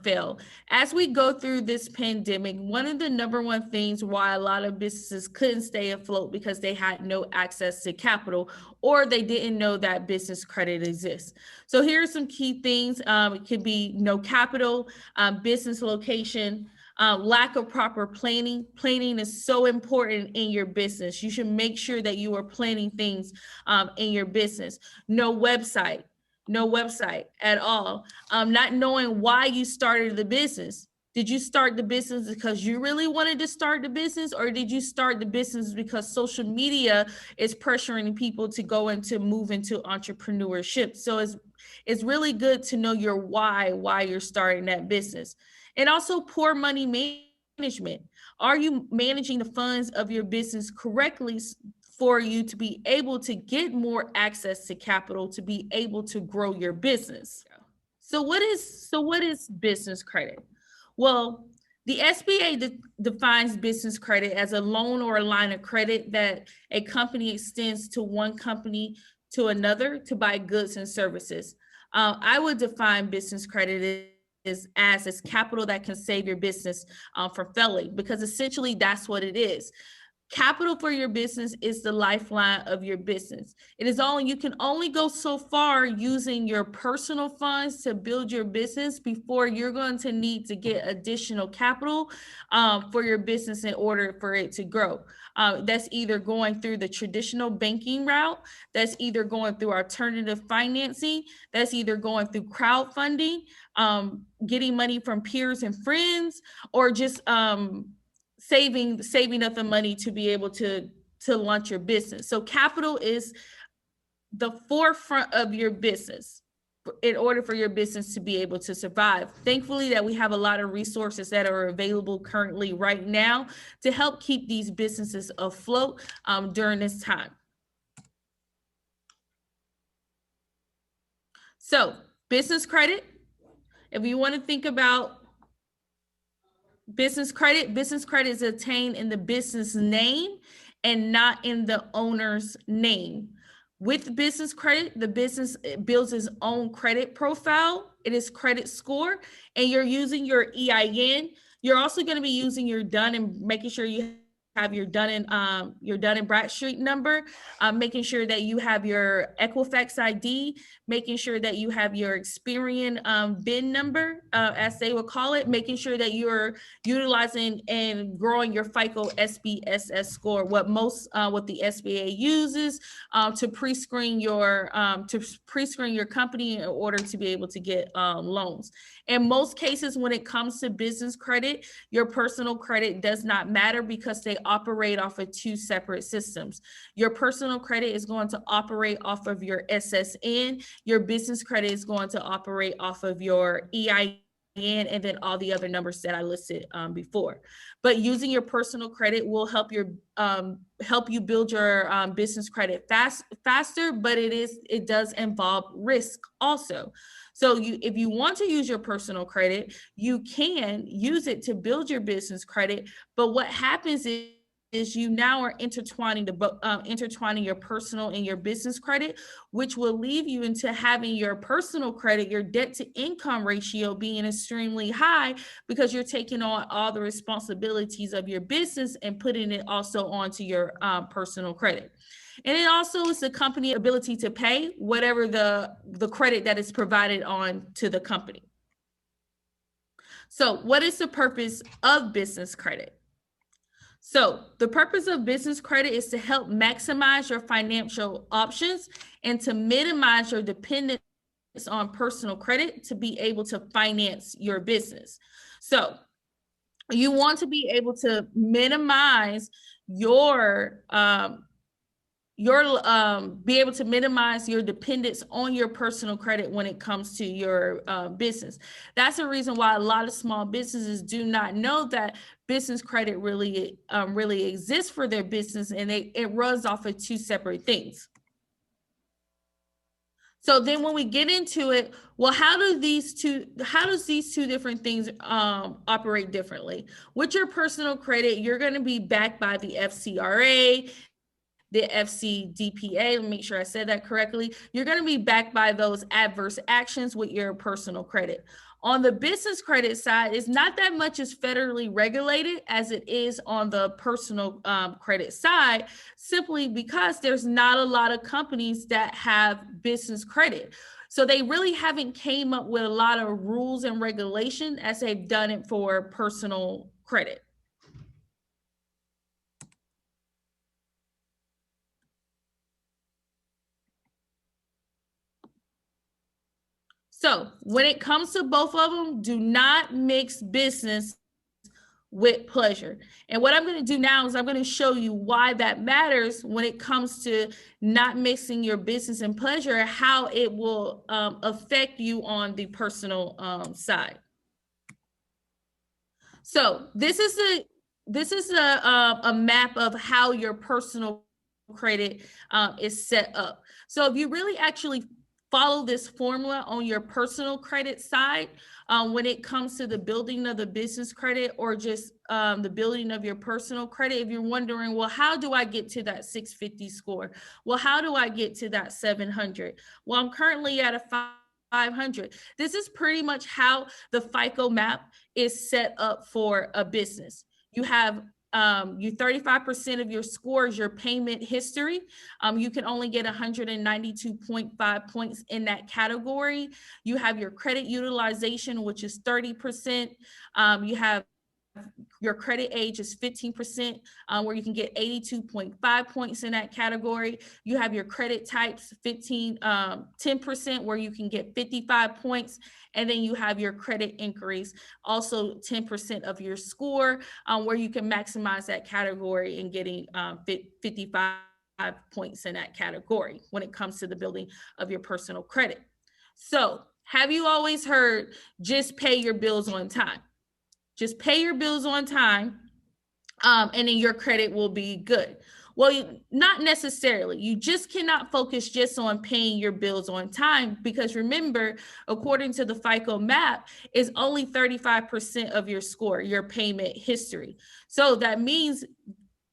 fail. As we go through this pandemic, one of the number one things why a lot of businesses couldn't stay afloat because they had no access to capital or they didn't know that business credit exists. So here are some key things. It could be no capital, business location, lack of proper planning. Planning is so important in your business. You should make sure that you are planning things in your business. No website at all. Not knowing why you started the business. Did you start the business because you really wanted to start the business, or did you start the business because social media is pressuring people to move into entrepreneurship? So it's really good to know your why you're starting that business. And also poor money management. Are you managing the funds of your business correctly for you to be able to get more access to capital to be able to grow your business? So what is business credit? Well, the SBA defines business credit as a loan or a line of credit that a company extends to one company to another to buy goods and services. I would define business credit as capital that can save your business from failing, because essentially that's what it is. Capital for your business is the lifeline of your business. You can only go so far using your personal funds to build your business before you're going to need to get additional capital for your business in order for it to grow. That's either going through the traditional banking route, that's either going through alternative financing, that's either going through crowdfunding, getting money from peers and friends, or just saving up the money to be able to launch your business. So capital is the forefront of your business in order for your business to be able to survive. Thankfully that we have a lot of resources that are available currently right now to help keep these businesses afloat during this time. So business credit, if you want to think about business credit is attained in the business name and not in the owner's name. With business credit, the business builds its own credit profile, it is credit score, and you're using your EIN. You're also going to be using your Dun and making sure you have your Dun and Bradstreet number, making sure that you have your Equifax ID, making sure that you have your Experian BIN number, as they would call it, making sure that you're utilizing and growing your FICO SBSS score, what the SBA uses to pre-screen your company in order to be able to get loans. In most cases, when it comes to business credit, your personal credit does not matter because they operate off of two separate systems. Your personal credit is going to operate off of your SSN. Your business credit is going to operate off of your EIN and then all the other numbers that I listed before. But using your personal credit will help you build your business credit faster, but it does involve risk also. So if you want to use your personal credit, you can use it to build your business credit. But what happens is you now are intertwining your personal and your business credit, which will leave you into having your personal credit, your debt to income ratio being extremely high because you're taking on all the responsibilities of your business and putting it also onto your personal credit. And it also is the company ability to pay whatever the credit that is provided on to the company. So what is the purpose of business credit? So the purpose of business credit is to help maximize your financial options and to minimize your dependence on personal credit to be able to finance your business. So you want to be able to minimize your dependence on your personal credit when it comes to your business. That's the reason why a lot of small businesses do not know that business credit really exists for their business, and it runs off of two separate things. So then when we get into it, well, how does these two different things operate differently? With your personal credit, you're going to be backed by the FCRA, the FCDPA, let me make sure I said that correctly. You're going to be backed by those adverse actions with your personal credit. On the business credit side, it's not that much as federally regulated as it is on the personal credit side, simply because there's not a lot of companies that have business credit. So they really haven't came up with a lot of rules and regulation as they've done it for personal credit. So when it comes to both of them, do not mix business with pleasure. And what I'm going to do now is I'm going to show you why that matters when it comes to not mixing your business and pleasure, how it will affect you on the personal side. So this is a map of how your personal credit is set up. So if you really actually follow this formula on your personal credit side, when it comes to the building of the business credit or just the building of your personal credit, if you're wondering, well, how do I get to that 650 score? Well, how do I get to that 700? Well, I'm currently at a 500. This is pretty much how the FICO map is set up for a business. You have you 35% of your score is your payment history. You can only get 192.5 points in that category. You have your credit utilization, which is 30%. You have your credit age is 15%, where you can get 82.5 points in that category. You have your credit types 10%, where you can get 55 points. And then you have your credit inquiries, also 10% of your score, where you can maximize that category and getting 55 points in that category when it comes to the building of your personal credit. So have you always heard, just pay your bills on time? Just pay your bills on time, and then your credit will be good. Well, not necessarily. You just cannot focus just on paying your bills on time, because remember, according to the FICO map, is only 35% of your score, your payment history. So that means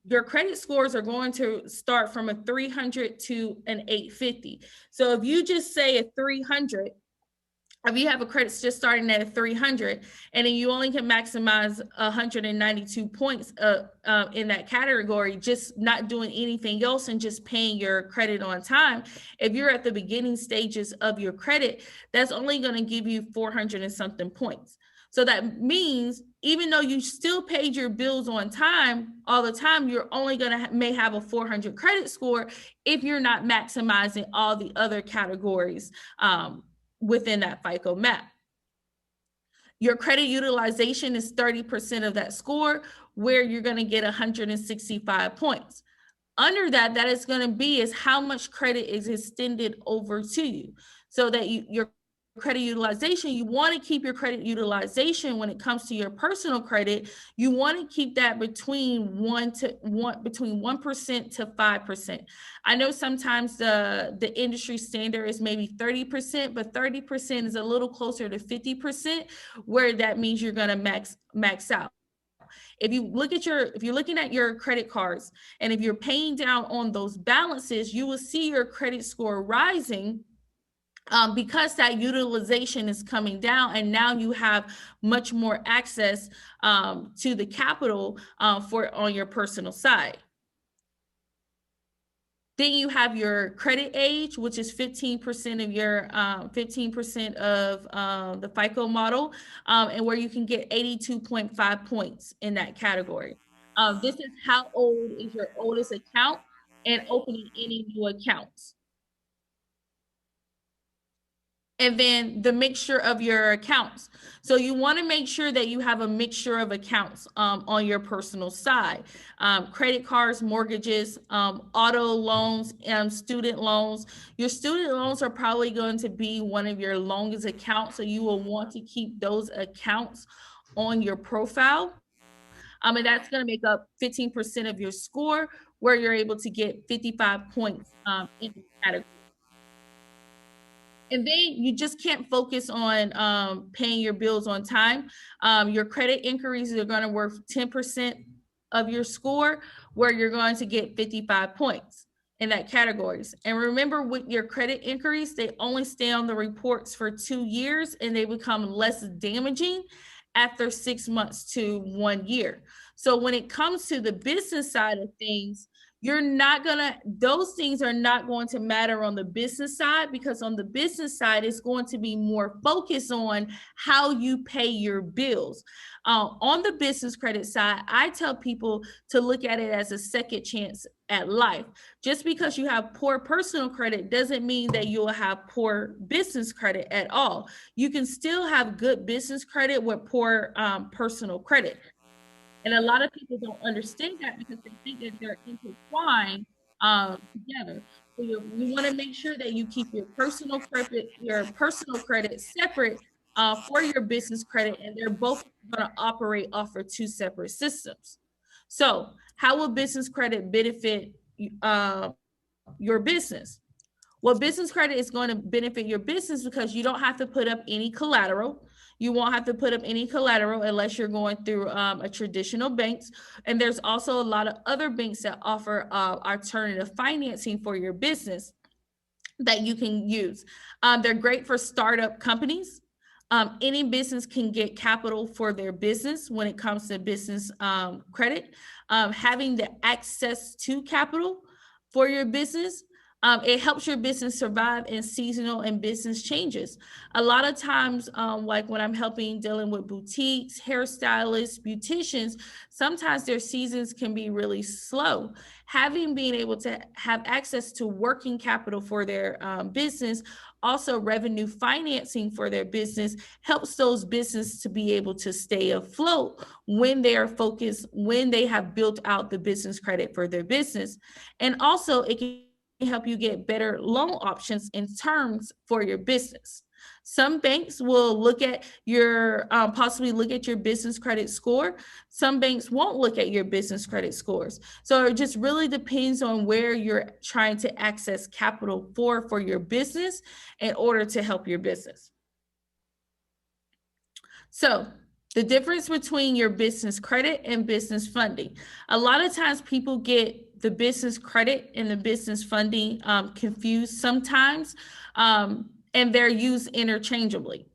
your credit scores are going to start from a 300 to an 850. So if you just say a 300, if you have a credit just starting at a 300, and then you only can maximize 192 points in that category, just not doing anything else and just paying your credit on time. If you're at the beginning stages of your credit, that's only going to give you 400 and something points. So that means even though you still paid your bills on time all the time, you're only going to may have a 400 credit score if you're not maximizing all the other categories within that FICO map. Your credit utilization is 30% of that score, where you're going to get 165 points. Under that is going to be is how much credit is extended over to you, so that your credit utilization, you want to keep your credit utilization when it comes to your personal credit, you want to keep that between 1% to 5%. I know sometimes the industry standard is maybe 30%, but 30% is a little closer to 50%, where that means you're going to max out. If you're looking at your credit cards, and if you're paying down on those balances, you will see your credit score rising, because that utilization is coming down, and now you have much more access to the capital on your personal side. Then you have your credit age, which is 15% of your 15% of the FICO model, and where you can get 82.5 points in that category. This is how old is your oldest account and opening any new accounts. And then the mixture of your accounts. So you want to make sure that you have a mixture of accounts on your personal side. Credit cards, mortgages, auto loans, student loans. Your student loans are probably going to be one of your longest accounts, so you will want to keep those accounts on your profile. And that's going to make up 15% of your score, where you're able to get 55 points in the category. And then you just can't focus on paying your bills on time. Your credit inquiries are going to worth 10% of your score, where you're going to get 55 points in that categories. And remember, with your credit inquiries, they only stay on the reports for 2 years, and they become less damaging after 6 months to 1 year. So when it comes to the business side of things, those things are not going to matter on the business side, because on the business side, it's going to be more focused on how you pay your bills. On the business credit side, I tell people to look at it as a second chance at life. Just because you have poor personal credit doesn't mean that you'll have poor business credit at all. You can still have good business credit with poor personal credit. And a lot of people don't understand that, because they think that they're intertwined together. So you want to make sure that you keep your personal credit separate for your business credit, and they're both going to operate off of two separate systems. So how will business credit benefit your business? Well, business credit is going to benefit your business because you don't have to put up any collateral. You won't have to put up any collateral unless you're going through a traditional banks. And there's also a lot of other banks that offer alternative financing for your business that you can use. They're great for startup companies. Any business can get capital for their business when it comes to business credit. Having the access to capital for your business, it helps your business survive in seasonal and business changes. A lot of times, like when I'm dealing with boutiques, hairstylists, beauticians, sometimes their seasons can be really slow. Being able to have access to working capital for their business, also revenue financing for their business, helps those businesses to be able to stay afloat when they are focused, when they have built out the business credit for their business. And also it can help you get better loan options and terms for your business. Some banks will look at your possibly look at your business credit score. Some banks won't look at your business credit scores. So it just really depends on where you're trying to access capital for your business in order to help your business. So the difference between your business credit and business funding. A lot of times people get the business credit and the business funding confused sometimes, and they're used interchangeably.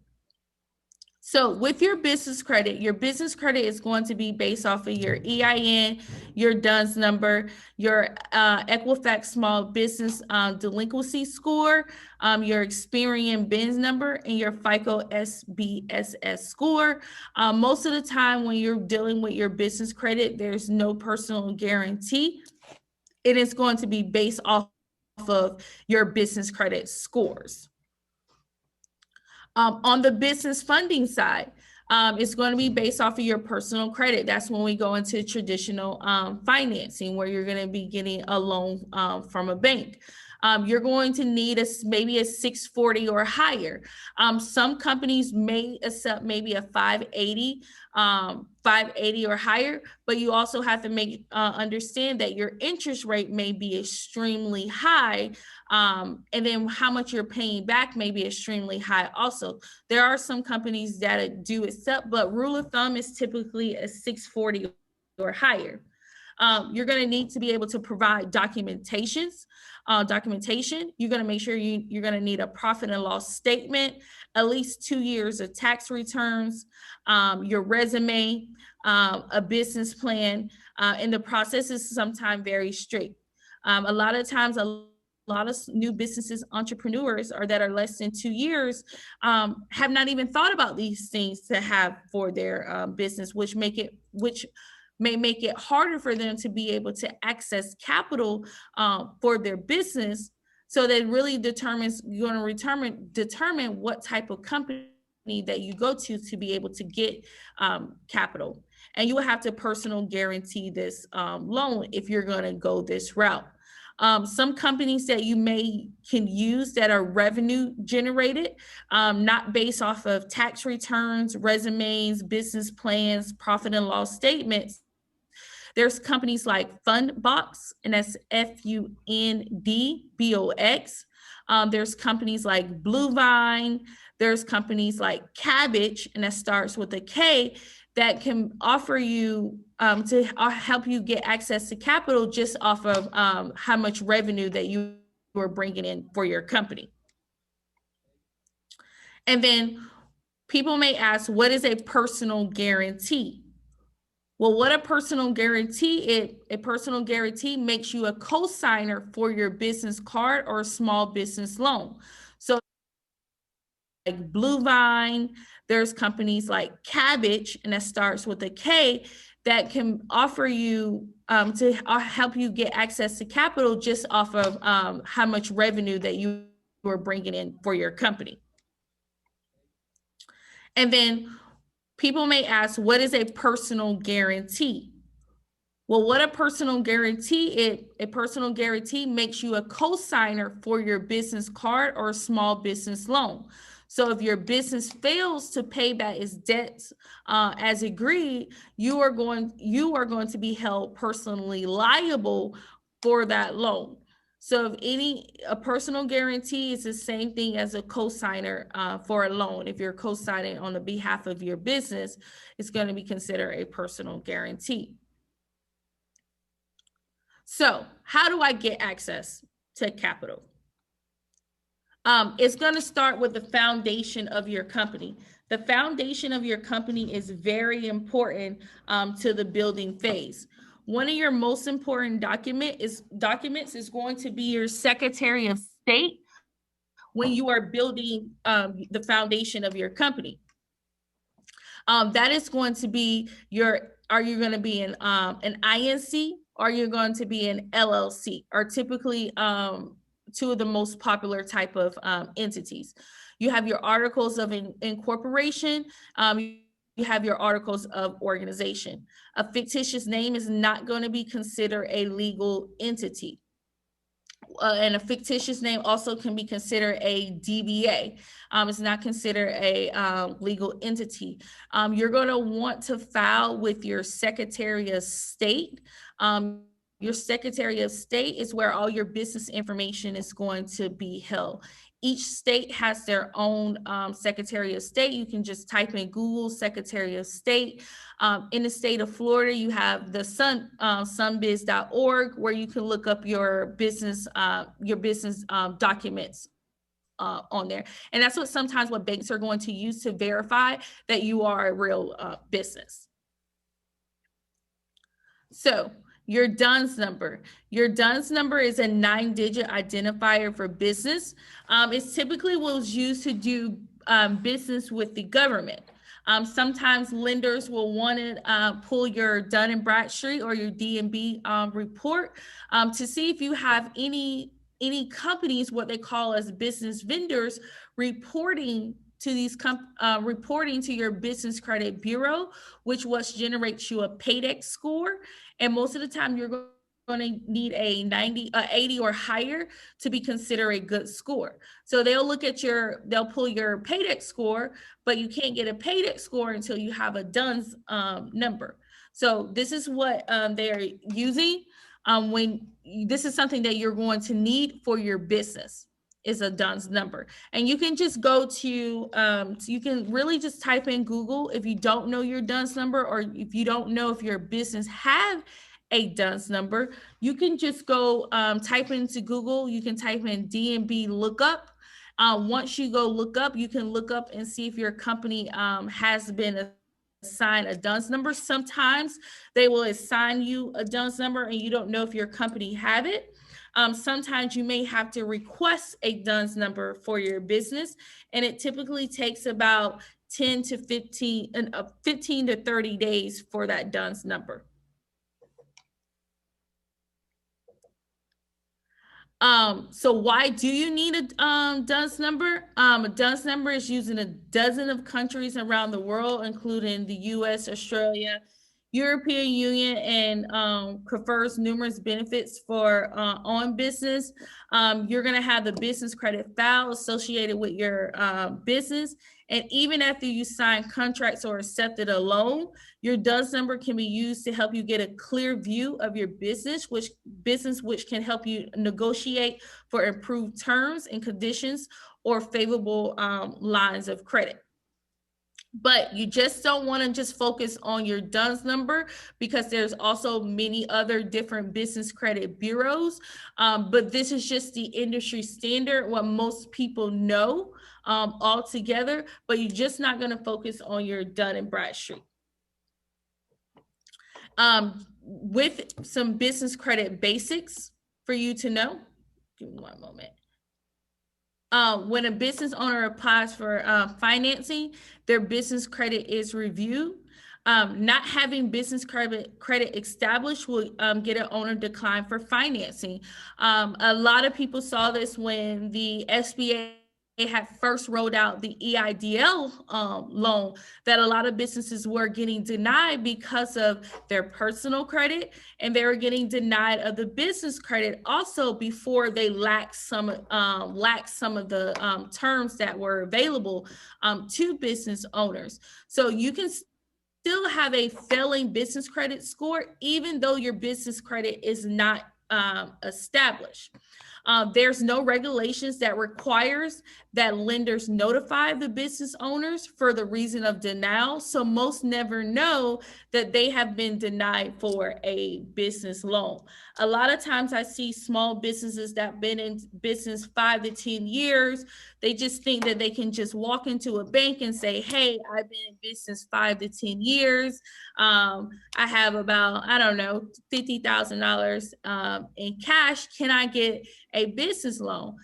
So with your business credit is going to be based off of your EIN, your DUNS number, your Equifax small business delinquency score, your Experian BINS number, and your FICO SBSS score. Most of the time when you're dealing with your business credit, there's no personal guarantee. It is going to be based off of your business credit scores. On the business funding side, it's going to be based off of your personal credit. That's when we go into traditional financing, where you're going to be getting a loan from a bank. You're going to need maybe a 640 or higher. Some companies may accept maybe a 580 or higher, but you also have to understand that your interest rate may be extremely high, and then how much you're paying back may be extremely high also. There are some companies that do accept, but rule of thumb is typically a 640 or higher. You're going to need to be able to provide documentation. You're going to make sure you're going to need a profit and loss statement, at least 2 years of tax returns, your resume, a business plan, and the process is sometimes very strict. A lot of times, a lot of new businesses, entrepreneurs, or that are less than 2 years, have not even thought about these things to have for their business, which may make it harder for them to be able to access capital for their business. So that really determine what type of company that you go to be able to get capital. And you will have to personal guarantee this loan if you're going to go this route. Some companies that you can use that are revenue generated, not based off of tax returns, resumes, business plans, profit and loss statements. There's companies like Fundbox, and that's Fundbox. There's companies like Bluevine. There's companies like Cabbage, and that starts with a K, that can offer you to help you get access to capital just off of how much revenue that you are bringing in for your company. And then people may ask, what is a personal guarantee? Well, what a personal guarantee is, a personal guarantee makes you a co-signer for your business card or a small business loan. So like Bluevine, there's companies like Cabbage, and that starts with a K, that can offer you to help you get access to capital just off of how much revenue that you are bringing in for your company. And then people may ask, what is a personal guarantee? Well, what a personal guarantee is, a personal guarantee makes you a co-signer for your business card or a small business loan. So if your business fails to pay back its debts as agreed, you are going to be held personally liable for that loan. So if a personal guarantee is the same thing as a cosigner for a loan. If you're co-signing on the behalf of your business, it's going to be considered a personal guarantee. So how do I get access to capital? It's going to start with the foundation of your company. The foundation of your company is very important to the building phase. One of your most important documents is going to be your Secretary of State when you are building the foundation of your company. That is going to be are you going to be an INC, or are you going to be an LLC, are typically two of the most popular type of entities. You have your articles of incorporation, you have your articles of organization. A fictitious name is not going to be considered a legal entity. And a fictitious name also can be considered a DBA. It's not considered a legal entity. You're going to want to file with your Secretary of State. Your Secretary of State is where all your business information is going to be held. Each state has their own Secretary of State. You can just type in Google Secretary of State. In the state of Florida, you have the sunbiz.org, where you can look up your business documents on there. And that's sometimes what banks are going to use to verify that you are a real business. So your DUNS number. Your DUNS number is a 9-digit identifier for business. It's typically was used to do business with the government. Sometimes lenders will want to pull your Dun & Bradstreet or your D&B report to see if you have any companies, what they call as business vendors, reporting to your business credit bureau, which generates you a paydex score. And most of the time you're going to need a 80 or higher to be considered a good score. So they'll pull your paydex score, but you can't get a paydex score until you have a DUNS number. So this is what they're using this is something that you're going to need for your business, is a DUNS number. And you can just go to, you can really just type in Google if you don't know your DUNS number, or if you don't know if your business have a DUNS number, you can just go type into Google. You can type in D&B lookup. Once you go look up, you can look up and see if your company has been assigned a DUNS number. Sometimes they will assign you a DUNS number and you don't know if your company have it. Sometimes you may have to request a DUNS number for your business, and it typically takes about 15 to 30 days for that DUNS number. So why do you need a DUNS number? A DUNS number is used in a dozen of countries around the world, including the US, Australia, European Union, and confers numerous benefits for on business. You're going to have the business credit file associated with your business. And even after you sign contracts or accepted a loan, your DUNS number can be used to help you get a clear view of your business, which can help you negotiate for improved terms and conditions or favorable lines of credit. But you just don't want to just focus on your DUNS number, because there's also many other different business credit bureaus. But this is just the industry standard, what most people know altogether, but you're just not going to focus on your Dun & Bradstreet. With some business credit basics for you to know, give me one moment. When a business owner applies for financing, their business credit is reviewed. Not having business credit established will get an owner decline for financing. A lot of people saw this when the SBA had first rolled out the EIDL loan, that a lot of businesses were getting denied because of their personal credit, and they were getting denied of the business credit also before they lacked some of the terms that were available to business owners. So you can still have a failing business credit score even though your business credit is not established. There's no regulations that requires that lenders notify the business owners for the reason of denial. So most never know that they have been denied for a business loan. A lot of times I see small businesses that have been in business 5 to 10 years. They just think that they can just walk into a bank and say, hey, I've been in business 5 to 10 years. I have about, I don't know, $50,000 in cash. Can I get a business loan?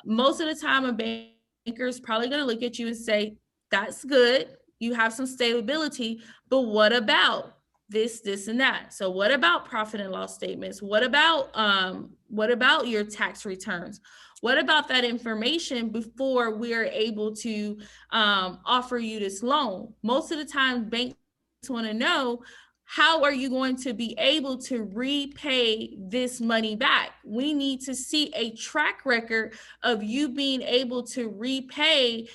Most of the time, a banker is probably going to look at you and say, that's good. You have some stability, but what about this, and that? So what about profit and loss statements? What about your tax returns? What about that information before we're able to offer you this loan? Most of the time, banks want to know, how are you going to be able to repay this money back? We need to see a track record of you being able to repay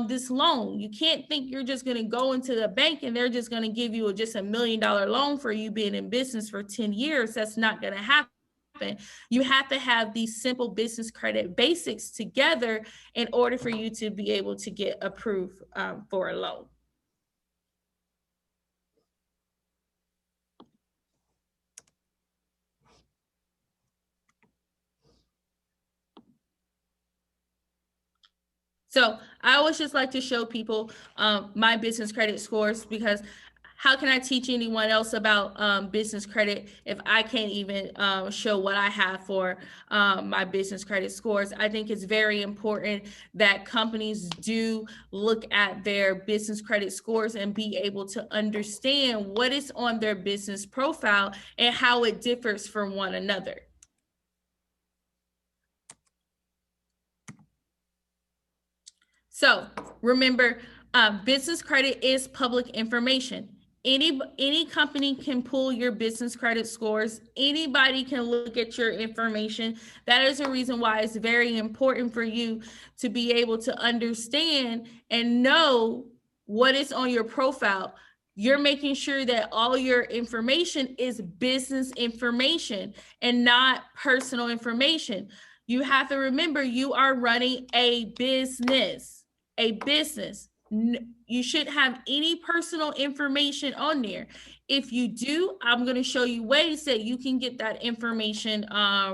this loan. You can't think you're just going to go into the bank and they're just going to give you just $1 million loan for you being in business for 10 years. That's not going to happen. You have to have these simple business credit basics together in order for you to be able to get approved for a loan. So I always just like to show people my business credit scores, because how can I teach anyone else about business credit if I can't even show what I have for my business credit scores? I think it's very important that companies do look at their business credit scores and be able to understand what is on their business profile and how it differs from one another. So remember, business credit is public information. Any company can pull your business credit scores. Anybody can look at your information. That is a reason why it's very important for you to be able to understand and know what is on your profile. You're making sure that all your information is business information and not personal information. You have to remember, you are running a business. You shouldn't have any personal information on there. If you do, I'm going to show you ways that you can get that information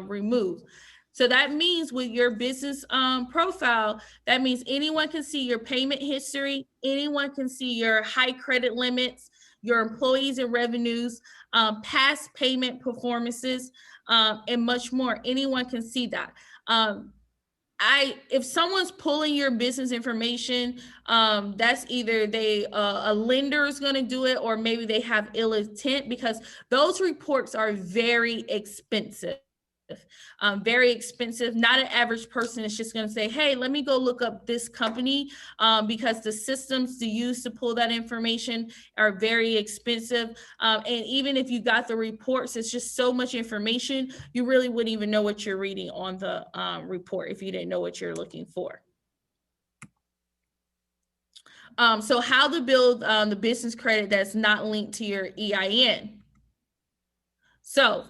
removed. So that means with your business profile, that means anyone can see your payment history, anyone can see your high credit limits, your employees and revenues, past payment performances, and much more. Anyone can see that. If someone's pulling your business information, that's either a lender is going to do it, or maybe they have ill intent, because those reports are very expensive. Very expensive. Not an average person is just going to say, hey, let me go look up this company, because the systems to use to pull that information are very expensive. And even if you got the reports, it's just so much information, you really wouldn't even know what you're reading on the report if you didn't know what you're looking for. So how to build the business credit that's not linked to your EIN. So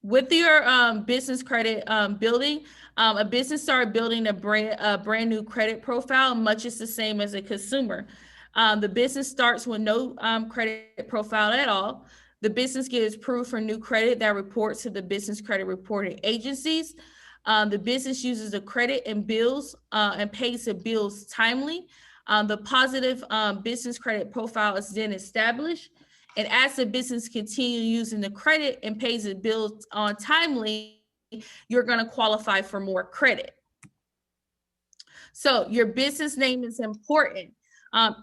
with your business credit building, a business started building a brand new credit profile, much is the same as a consumer. The business starts with no credit profile at all. The business gives proof for new credit that reports to the business credit reporting agencies. The business uses the credit and bills and pays the bills timely. The positive business credit profile is then established. And as the business continues using the credit and pays the bills on timely, you're going to qualify for more credit. So your business name is important.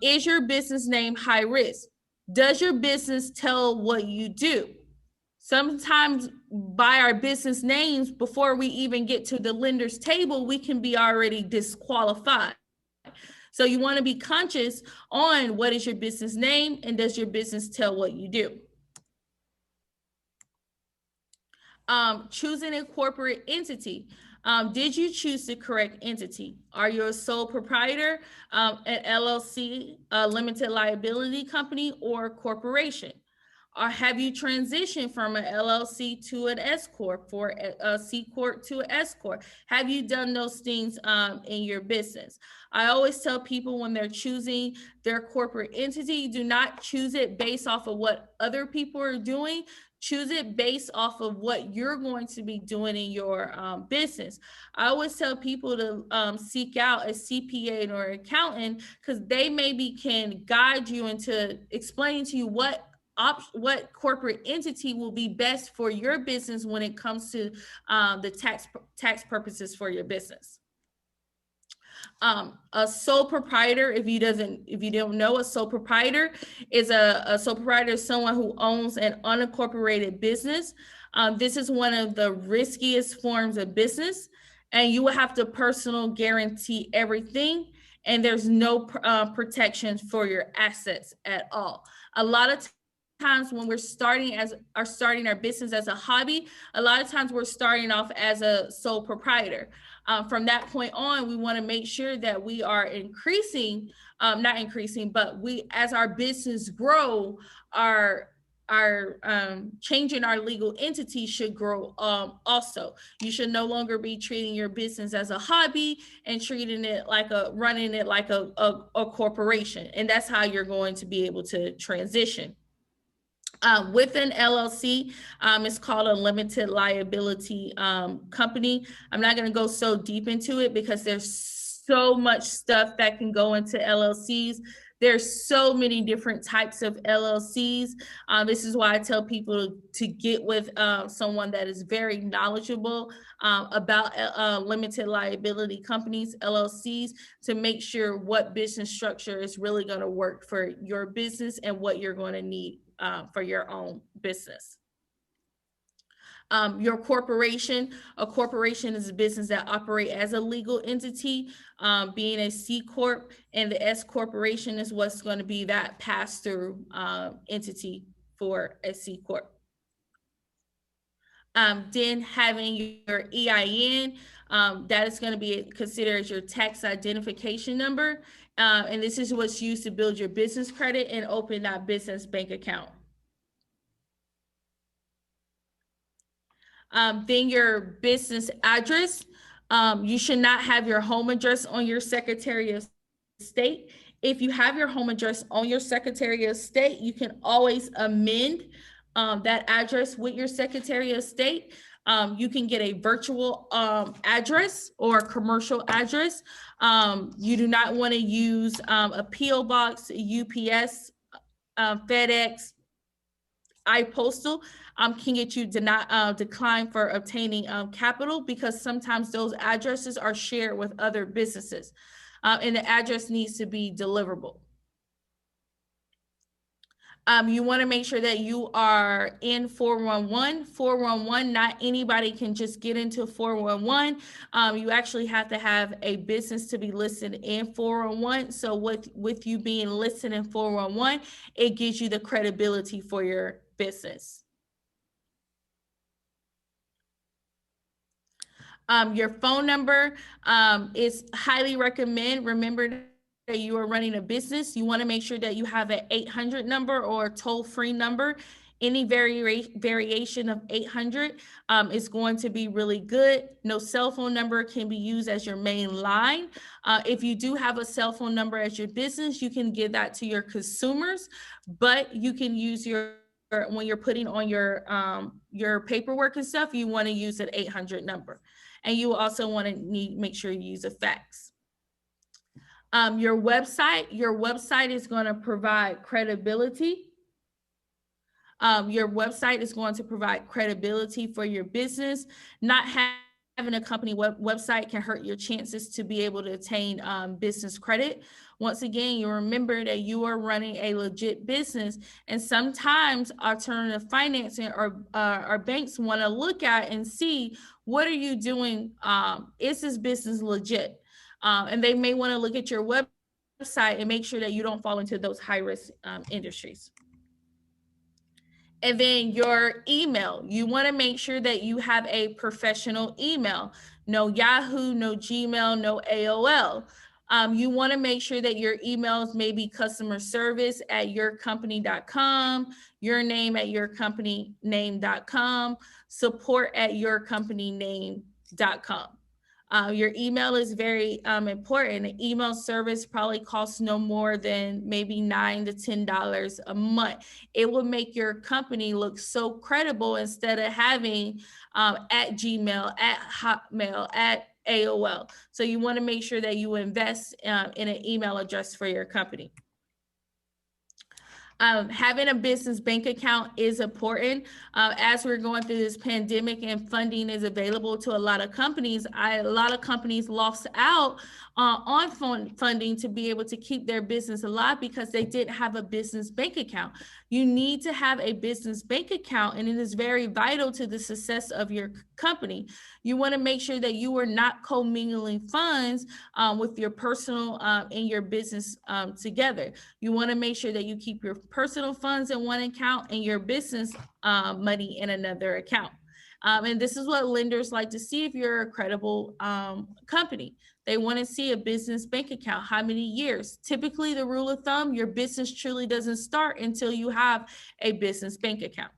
Is your business name high risk? Does your business tell what you do? Sometimes by our business names, before we even get to the lender's table, we can be already disqualified. So you want to be conscious on what is your business name and does your business tell what you do. Choosing a corporate entity. Did you choose the correct entity? Are you a sole proprietor, an LLC, a limited liability company, or a corporation? Or have you transitioned from an LLC to an S Corp, or a C Corp to an S Corp? Have you done those things in your business? I always tell people when they're choosing their corporate entity, do not choose it based off of what other people are doing. Choose it based off of what you're going to be doing in your business. I always tell people to seek out a CPA or accountant, because they maybe can guide you into explaining to you what corporate entity will be best for your business when it comes to the tax purposes for your business. A sole proprietor, if you don't know, a sole proprietor is someone who owns an unincorporated business. This is one of the riskiest forms of business, and you will have to personal guarantee everything, and there's no protections for your assets at all. A lot of times when we're starting our business as a hobby, a lot of times we're starting off as a sole proprietor. From that point on, we want to make sure that we are as our business grow, our changing our legal entity should grow also. You should no longer be treating your business as a hobby and running it like a corporation. And that's how you're going to be able to transition. With an LLC, it's called a limited liability company. I'm not going to go so deep into it because there's so much stuff that can go into LLCs. There's so many different types of LLCs. This is why I tell people to get with someone that is very knowledgeable about limited liability companies, LLCs, to make sure what business structure is really going to work for your business and what you're going to need for your own business. Your corporation, a corporation is a business that operates as a legal entity, being a C Corp, and the S Corporation is what's going to be that pass-through entity for a C Corp. Then having your EIN, that is going to be considered as your tax identification number. And this is what's used to build your business credit and open that business bank account. Then your business address. You should not have your home address on your Secretary of State. If you have your home address on your Secretary of State, you can always amend that address with your Secretary of State. You can get a virtual address or a commercial address. You do not want to use a P.O. box, UPS, FedEx, iPostal can get you declined for obtaining capital, because sometimes those addresses are shared with other businesses, and the address needs to be deliverable. You want to make sure that you are in 411. 411, not anybody can just get into 411. You actually have to have a business to be listed in 411. So with you being listed in 411, it gives you the credibility for your business. Your phone number is highly recommend. Remember that you are running a business. You want to make sure that you have an 800 number or a toll-free number. Any variation of 800 is going to be really good. No cell phone number can be used as your main line. If you do have a cell phone number as your business, you can give that to your consumers, but you can use when you're putting on your paperwork and stuff, you want to use an 800 number. And you also want to make sure you use a fax. Your website is going to provide credibility. Your website is going to provide credibility for your business. Not having a company website can hurt your chances to be able to attain business credit. Once again, you remember that you are running a legit business, and sometimes alternative financing or banks want to look at and see, what are you doing? Is this business legit? And they may want to look at your website and make sure that you don't fall into those high-risk industries. And then your email, you want to make sure that you have a professional email. No Yahoo, no Gmail, no AOL. You want to make sure that your emails may be customer service at yourcompany.com, your name at yourcompanyname.com, support at yourcompanyname.com. Your email is very important. An email service probably costs no more than maybe $9 to $10 a month. It will make your company look so credible instead of having at Gmail, at Hotmail, at AOL. So you want to make sure that you invest in an email address for your company. Having a business bank account is important. As we're going through this pandemic and funding is available to a lot of companies, a lot of companies lost out on funding to be able to keep their business alive because they didn't have a business bank account. You need to have a business bank account, and it is very vital to the success of your company. You want to make sure that you are not commingling funds with your personal and your business together. You want to make sure that you keep your personal funds in one account and your business money in another account. And this is what lenders like to see if you're a credible company. They want to see a business bank account. How many years? Typically, the rule of thumb, your business truly doesn't start until you have a business bank account.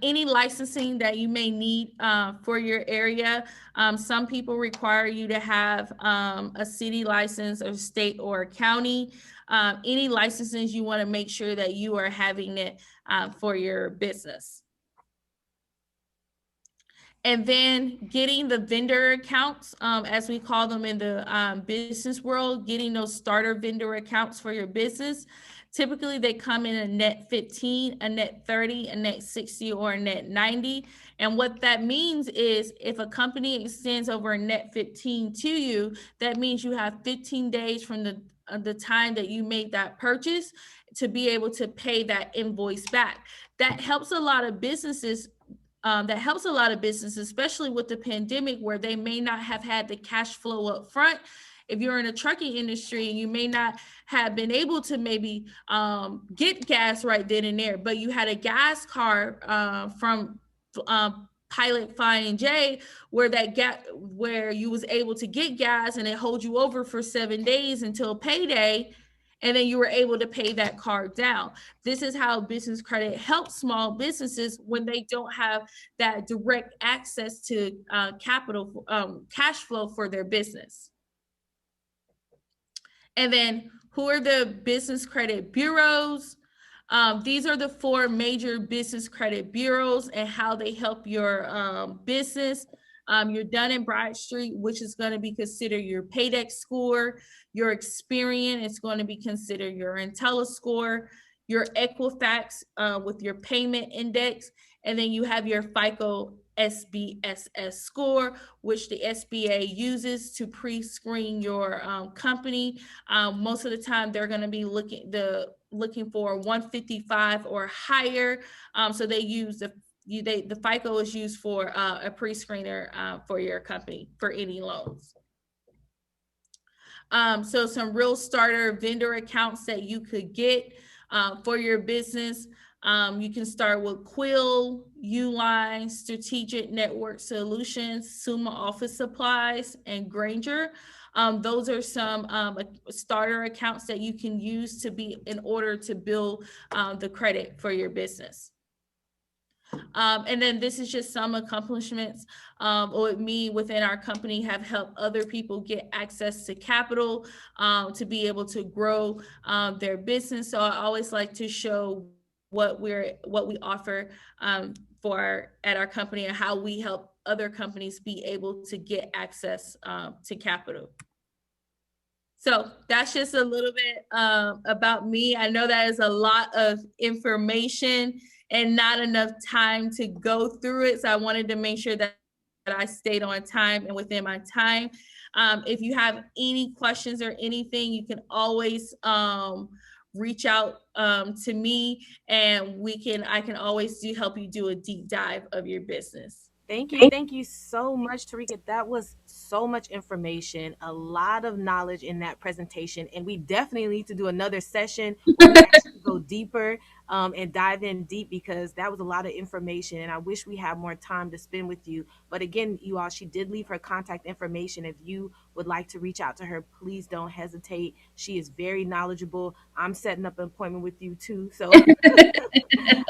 Any licensing that you may need for your area. Some people require you to have a city license or state or county. Any licenses, you want to make sure that you are having it for your business. And then getting the vendor accounts, as we call them in the business world, getting those starter vendor accounts for your business. Typically, they come in a net 15, a net 30, a net 60, or a net 90. And what that means is if a company extends over a net 15 to you, that means you have 15 days from the time that you made that purchase to be able to pay that invoice back. That helps a lot of businesses. Especially with the pandemic, where they may not have had the cash flow up front. If you're in a trucking industry, you may not have been able to maybe get gas right then and there, but you had a gas car from Pilot Flying J, where you was able to get gas and it holds you over for 7 days until payday. And then you were able to pay that car down. This is how business credit helps small businesses when they don't have that direct access to capital, cash flow for their business. And then who are the business credit bureaus? These are the 4 major business credit bureaus and how they help your business. Your Dun & Bradstreet, which is going to be considered your Paydex score. Your Experian is going to be considered your IntelliScore. Your Equifax with your payment index. And then you have your FICO SBSS score, which the SBA uses to pre-screen your company. Most of the time, they're going to be looking for 155 or higher. So they use the FICO is used for a pre-screener for your company for any loans. So some real starter vendor accounts that you could get for your business. You can start with Quill, Uline, Strategic Network Solutions, Summa Office Supplies, and Granger. Those are some starter accounts that you can use to be in order to build the credit for your business. And then this is just some accomplishments with me within our company have helped other people get access to capital to be able to grow their business. So I always like to show what we offer at our company and how we help other companies be able to get access to capital. So that's just a little bit about me. I know that is a lot of information. and not enough time to go through it. So I wanted to make sure that I stayed on time and within my time. If you have any questions or anything, you can always reach out to me, and I can always help you do a deep dive of your business. Thank you so much, Tareka. That was so much information, a lot of knowledge in that presentation, and we definitely need to do another session where we actually go deeper and dive in deep, because that was a lot of information, and I wish we had more time to spend with you. But again, you all, she did leave her contact information. If you would like to reach out to her, please don't hesitate. She is very knowledgeable. I'm setting up an appointment with you too, so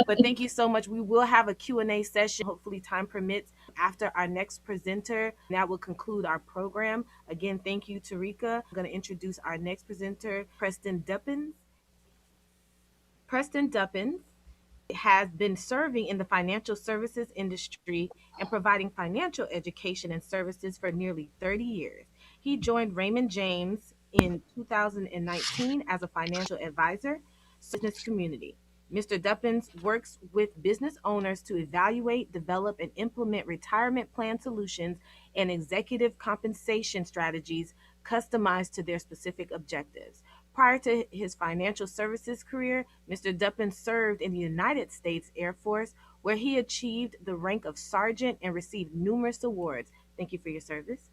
but thank you so much. We will have a Q&A session, hopefully time permits, after our next presenter. That will conclude our program. Again, thank you, Tareka. I'm going to introduce our next presenter, Preston Duppins. Preston Duppins has been serving in the financial services industry and providing financial education and services for nearly 30 years. He joined Raymond James in 2019 as a financial advisor to the business community. Mr. Duppins works with business owners to evaluate, develop, and implement retirement plan solutions and executive compensation strategies customized to their specific objectives. Prior to his financial services career, Mr. Duppins served in the United States Air Force, where he achieved the rank of sergeant and received numerous awards. Thank you for your service.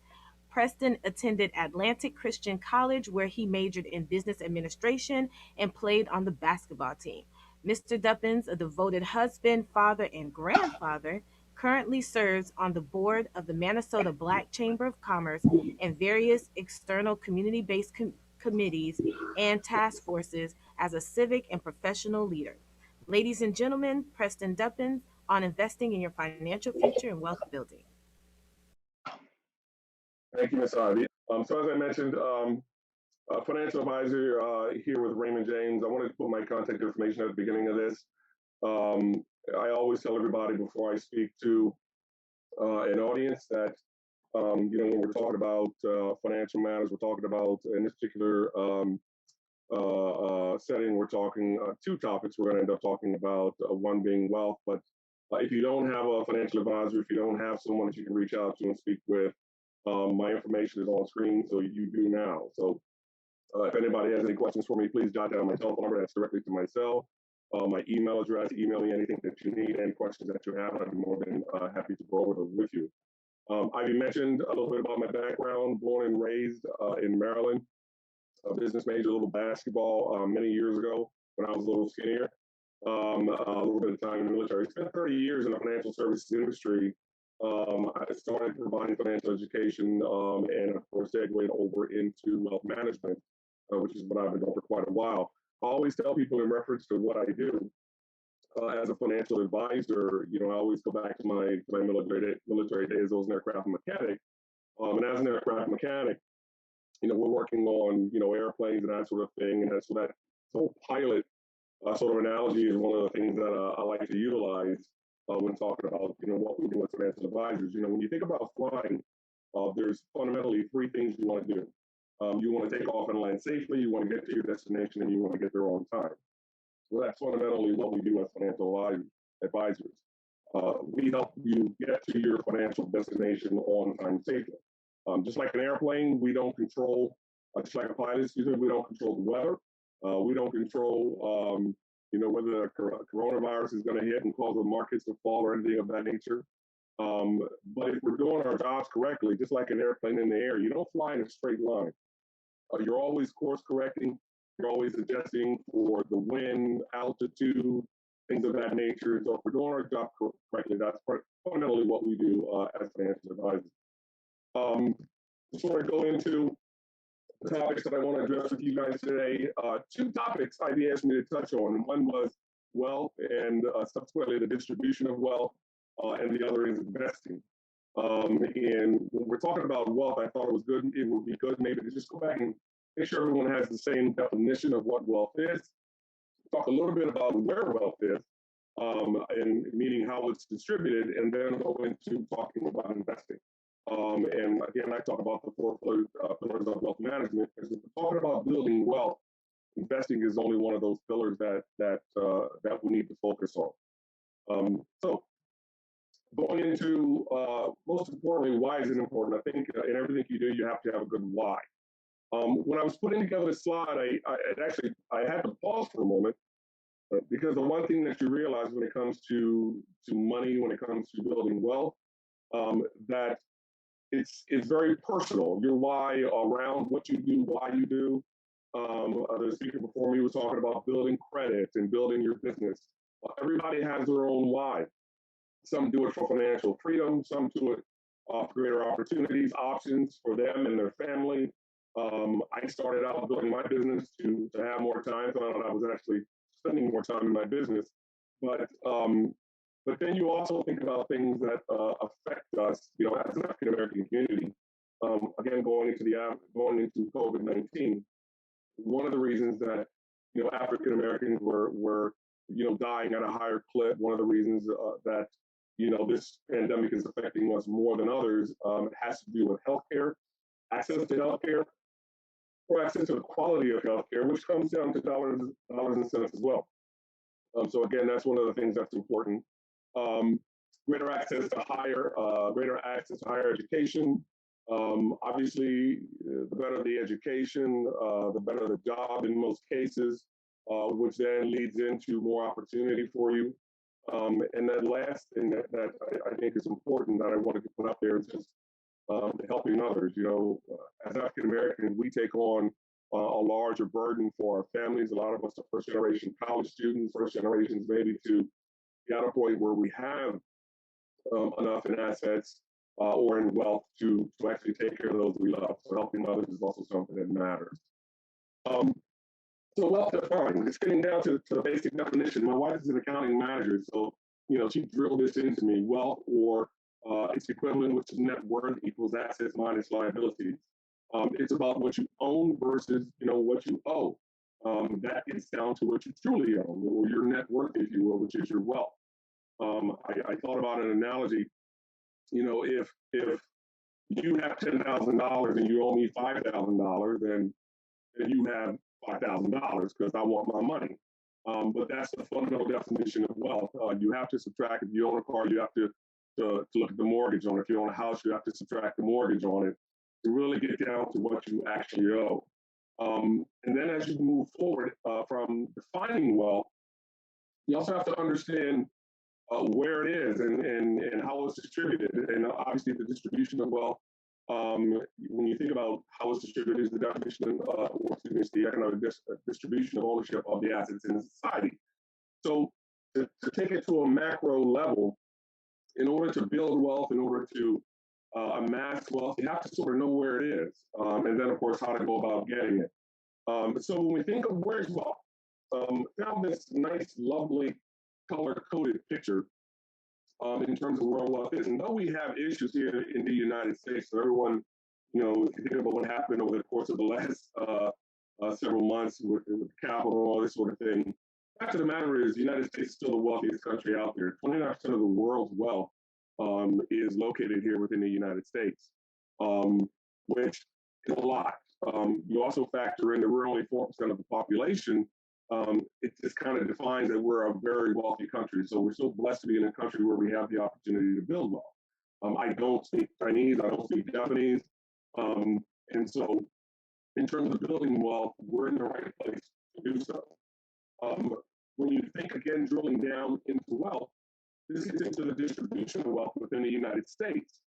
Preston attended Atlantic Christian College, where he majored in business administration and played on the basketball team. Mr. Duppins, a devoted husband, father, and grandfather, currently serves on the board of the Minnesota Black Chamber of Commerce and various external community-based committees and task forces as a civic and professional leader. Ladies and gentlemen, Preston Duppins on investing in your financial future and wealth building. Thank you, Ms. Ivy. So as I mentioned, financial advisor here with Raymond James. I wanted to put my contact information at the beginning of this. I always tell everybody before I speak to an audience that, when we're talking about financial matters, we're talking about, in this particular setting, we're talking two topics. We're going to end up talking about one being wealth, but if you don't have a financial advisor, if you don't have someone that you can reach out to and speak with, my information is on screen, so you do now. So if anybody has any questions for me, please jot down my telephone number. That's directly to my cell. My email address, email me anything that you need, any questions that you have, and I'd be more than happy to go over those with you. Ivy mentioned a little bit about my background, born and raised in Maryland, a business major, a little basketball many years ago when I was a little skinnier, a little bit of time in the military. Spent 30 years in the financial services industry. I started providing financial education and, of course, segued over into wealth management, which is what I've been doing for quite a while. I always tell people in reference to what I do as a financial advisor, I always go back to my military days. I was an aircraft mechanic. And as an aircraft mechanic, we're working on, airplanes and that sort of thing. And so that whole pilot sort of analogy is one of the things that I like to utilize when talking about, what we do as financial advisors. When you think about flying, there's fundamentally three things you want to do. You want to take off and land safely, you want to get to your destination, and you want to get there on time. So that's fundamentally what we do as financial advisors. We help you get to your financial destination on time safely. Just like an airplane, we don't control, just like a pilot, we don't control the weather. We don't control, whether the coronavirus is going to hit and cause the markets to fall or anything of that nature. But if we're doing our jobs correctly, just like an airplane in the air, you don't fly in a straight line. You're always course correcting. You're always adjusting for the wind, altitude, things of that nature. So if we're doing our job correctly, that's fundamentally what we do as financial advisors. Just want to go into the topics that I want to address with you guys today. Two topics Ivy asked me to touch on. One was wealth and subsequently the distribution of wealth, and the other is investing. And when we're talking about wealth, I thought it would be good maybe to just go back and make sure everyone has the same definition of what wealth is. Talk a little bit about where wealth is, and meaning how it's distributed, and then go into talking about investing. And again, I talk about the four pillars of wealth management, because if we're talking about building wealth, investing is only one of those pillars that we need to focus on. So going into, most importantly, why is it important? I think in everything you do, you have to have a good why. When I was putting together this slide, I had to pause for a moment because the one thing that you realize when it comes to money, when it comes to building wealth, that it's very personal. Your why around what you do, why you do. The speaker before me was talking about building credit and building your business. Everybody has their own why. Some do it for financial freedom. Some do it for greater opportunities, options for them and their family. I started out building my business to have more time. Found out I was actually spending more time in my business. But then you also think about things that affect us, as an African American community. Again, going into COVID-19, one of the reasons that African Americans were dying at a higher clip. One of the reasons that this pandemic is affecting us more than others has to do with healthcare, access to healthcare, or access to the quality of healthcare, which comes down to dollars and cents as well. So again, that's one of the things that's important. Greater access to higher education. Obviously, the better the education, the better the job in most cases, which then leads into more opportunity for you. And then last thing that I think is important that I wanted to put up there is just helping others. As African Americans, we take on a larger burden for our families. A lot of us are first generation college students, first generations maybe to be at a point where we have enough in assets or in wealth to actually take care of those we love. So helping others is also something that matters. So wealth defined, it's getting down to the basic definition. My wife is an accounting manager, so she drilled this into me. Wealth, or its equivalent, which is net worth, equals assets minus liabilities. It's about what you own versus what you owe. That gets down to what you truly own, or your net worth, if you will, which is your wealth. I thought about an analogy. If you have $10,000 and you owe me $5,000, then you have $5,000 because I want my money. But that's the fundamental definition of wealth. You have to subtract. If you own a car, you have to look at the mortgage on it. If you own a house, you have to subtract the mortgage on it to really get down to what you actually owe. And then as you move forward from defining wealth, you also have to understand where it is and how it's distributed. And obviously the distribution of wealth, when you think about how it's distributed, is the definition it's the economic distribution of ownership of the assets in society. So to take it to a macro level, in order to build wealth, in order to amass wealth, you have to sort of know where it is. And then of course, how to go about getting it. So when we think of where's wealth, found this nice, lovely color-coded picture in terms of where wealth is. And though we have issues here in the United States, so everyone, if you think about what happened over the course of the last several months with the Capitol and all this sort of thing, the fact of the matter is the United States is still the wealthiest country out there. 29% of the world's wealth is located here within the United States, which is a lot. You also factor in that we're only 4% of the population. It just kind of defines that we're a very wealthy country. So we're so blessed to be in a country where we have the opportunity to build wealth. I don't speak Chinese, I don't speak Japanese. And so in terms of building wealth, we're in the right place to do so. When you think again, drilling down into wealth, this gets into the distribution of wealth within the United States.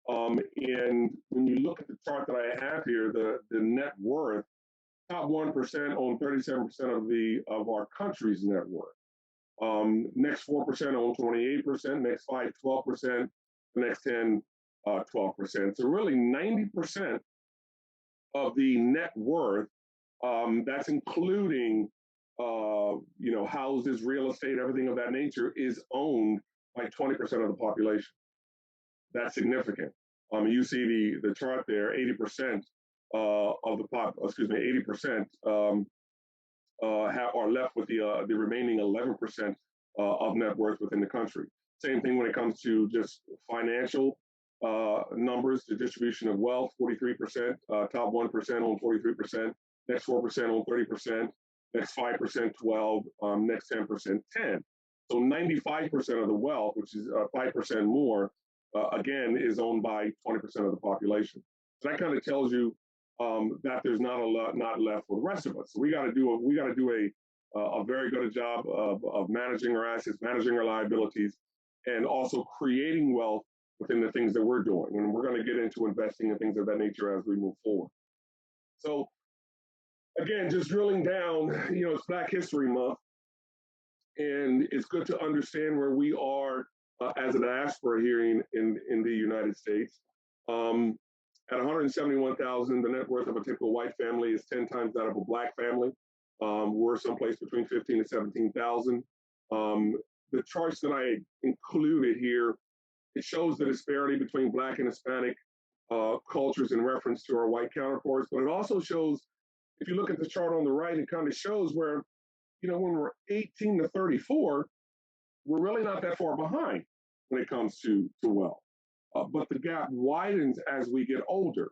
And when you look at the chart that I have here, the net worth, top 1% own 37% of our country's net worth. Next 4% own 28%, next 5, 12%, the next 10, 12%. So really 90% of the net worth, that's including houses, real estate, everything of that nature, is owned by 20% of the population. That's significant. You see the chart there, 80% of the 80% are left with the remaining 11% of net worth within the country. Same thing when it comes to just financial numbers, the distribution of wealth, 43%, top 1% own 43%, next 4% own 30%, next 5%, 12%, next 10%, 10%. So 95% of the wealth, which is 5% more, again, is owned by 20% of the population. So that kind of tells you that there's not left for the rest of us. So we got to do a very good job of managing our assets, managing our liabilities, and also creating wealth within the things that we're doing. And we're going to get into investing and things of that nature as we move forward. So again, just drilling down, it's Black History Month, and it's good to understand where we are as a diaspora here in the United States. At 171,000, the net worth of a typical white family is 10 times that of a Black family. We're someplace between 15 to 17,000. The charts that I included here, it shows the disparity between Black and Hispanic cultures in reference to our white counterparts, but it also shows, if you look at the chart on the right, it kind of shows where, when we're 18 to 34, we're really not that far behind when it comes to wealth. But the gap widens as we get older.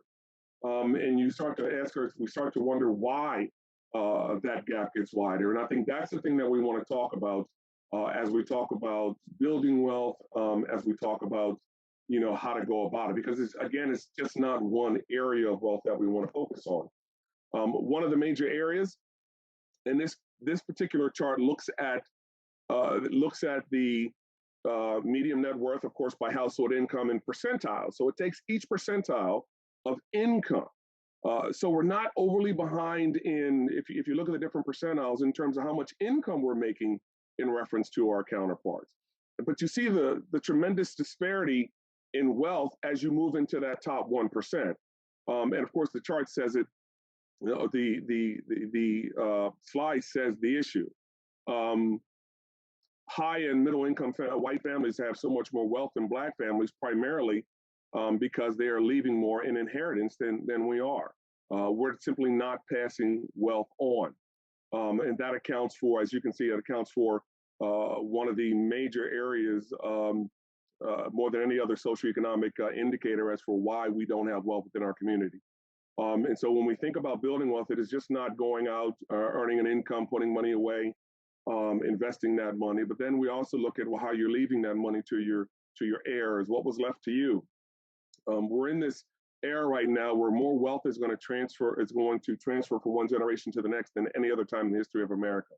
And we start to wonder why that gap gets wider. And I think that's the thing that we want to talk about as we talk about building wealth, as we talk about, how to go about it. Because it's just not one area of wealth that we want to focus on. One of the major areas, and this particular chart looks at the median net worth, of course, by household income and percentile. So it takes each percentile of income. So we're not overly behind if you look at the different percentiles in terms of how much income we're making in reference to our counterparts. But you see the tremendous disparity in wealth as you move into that top 1%. And of course, the chart says it. The slide says the issue. High and middle income white families have so much more wealth than Black families, primarily because they are leaving more in inheritance than we are. We're simply not passing wealth on. And that accounts for, as you can see, one of the major areas more than any other socioeconomic indicator as for why we don't have wealth within our community. And so when we think about building wealth, it is just not going out, earning an income, putting money away, investing that money. But then we also look at how you're leaving that money to your heirs, what was left to you. We're in this era right now where more wealth is going to transfer from one generation to the next than any other time in the history of America.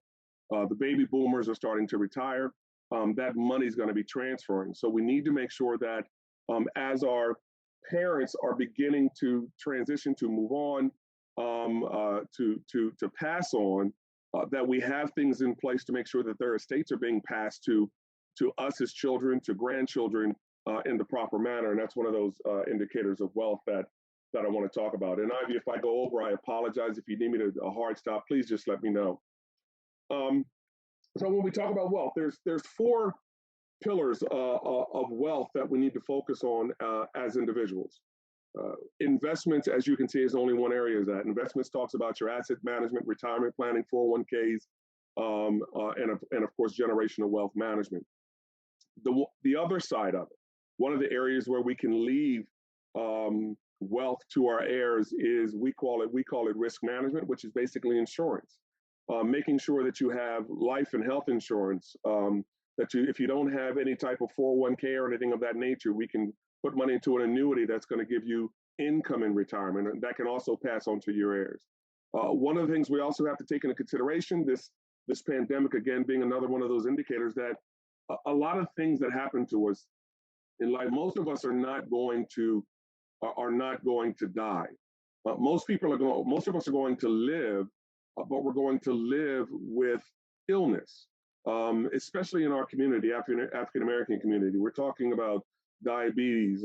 The baby boomers are starting to retire. That money is going to be transferring. So we need to make sure that as our parents are beginning to transition, to move on, to pass on, that we have things in place to make sure that their estates are being passed to us as children, to grandchildren in the proper manner. And that's one of those indicators of wealth that I want to talk about. And Ivy, if I go over, I apologize. If you need me to a hard stop, please just let me know. So when we talk about wealth, there's four pillars of wealth that we need to focus on as individuals. Investments, as you can see, is only one area of that. Investments talks about your asset management, retirement planning, 401ks, and of course, generational wealth management. The other side of it, one of the areas where we can leave wealth to our heirs is we call it risk management, which is basically insurance. Making sure that you have life and health insurance, if you don't have any type of 401k or anything of that nature, we can put money into an annuity that's going to give you income in retirement, and that can also pass on to your heirs. One of the things we also have to take into consideration, this pandemic, again, being another one of those indicators that a lot of things that happen to us in life, most of us are not going to die. Most of us are going to live, but we're going to live with illness, especially in our community, African American community. We're talking about diabetes,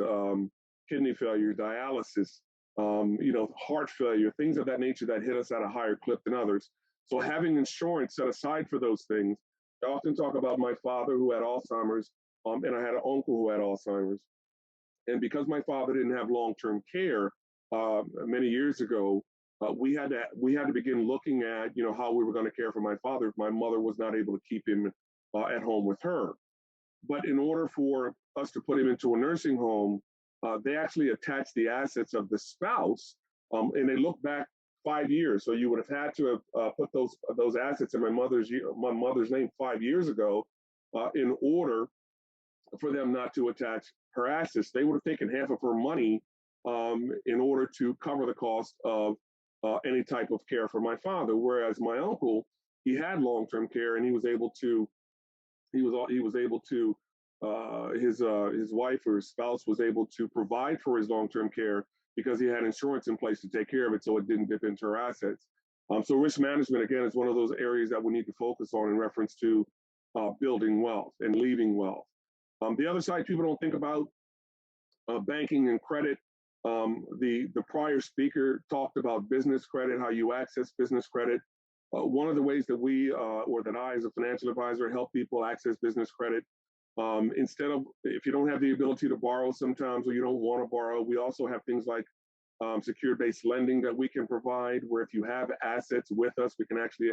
kidney failure, dialysis, heart failure, things of that nature that hit us at a higher clip than others. So having insurance set aside for those things. I often talk about my father who had Alzheimer's, and I had an uncle who had Alzheimer's. And because my father didn't have long-term care many years ago, we had to begin looking at how we were going to care for my father if my mother was not able to keep him at home with her. But in order for us to put him into a nursing home, they actually attached the assets of the spouse, and they look back 5 years. So you would have had to have put those assets in my mother's name 5 years ago. in order for them not to attach her assets. They would have taken half of her money in order to cover the cost of any type of care for my father. Whereas my uncle, he had long-term care, and he was able to his wife or his spouse was able to provide for his long-term care because he had insurance in place to take care of it, so it didn't dip into her assets. So risk management, again, is one of those areas that we need to focus on in reference to building wealth and leaving wealth. The other side, people don't think about banking and credit. The prior speaker talked about business credit, how you access business credit. One of the ways that we, or that I as a financial advisor, help people access business credit, instead of, if you don't have the ability to borrow sometimes, or you don't want to borrow, we also have things like secured-based lending that we can provide, where if you have assets with us, we can actually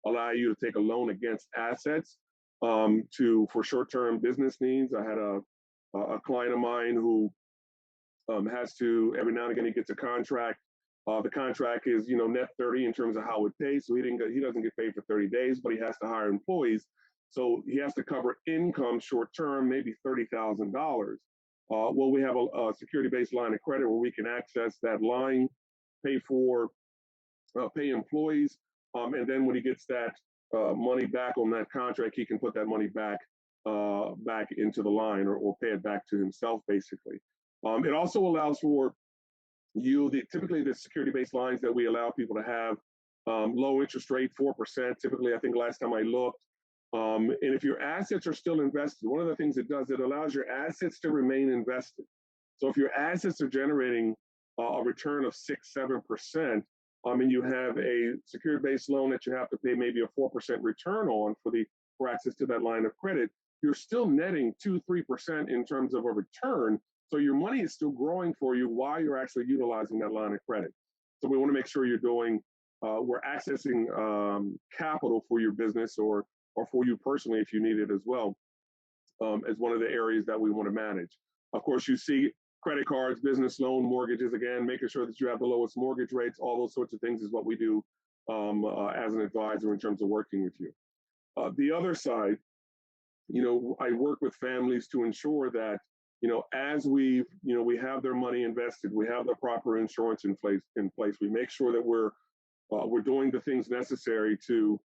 allow you to take a loan against assets for short-term business needs. I had a client of mine who has to, every now and again, he gets a contract. The contract is, net 30 in terms of how it pays. So he doesn't get paid for 30 days, but he has to hire employees. So he has to cover income short-term, maybe $30,000. Well, we have a security-based line of credit where we can access that line, pay employees, and then when he gets that money back on that contract, he can put that money back into the line, or pay it back to himself, basically. It also allows for typically the security-based lines that we allow people to have low interest rate, 4%, typically, I think last time I looked. And if your assets are still invested, one of the things it does, it allows your assets to remain invested. So if your assets are generating a return of 6-7%, and you have a secured-based loan that you have to pay maybe a 4% return on for access to that line of credit, you're still netting 2-3% in terms of a return. So your money is still growing for you while you're actually utilizing that line of credit. So we want to make sure we're accessing capital for your business or for you personally if you need it as well, as one of the areas that we want to manage. Of course, you see credit cards, business loan, mortgages, again, making sure that you have the lowest mortgage rates, all those sorts of things is what we do as an advisor in terms of working with you. The other side, I work with families to ensure that, as we have their money invested, we have the proper insurance in place. We make sure that we're doing the things necessary to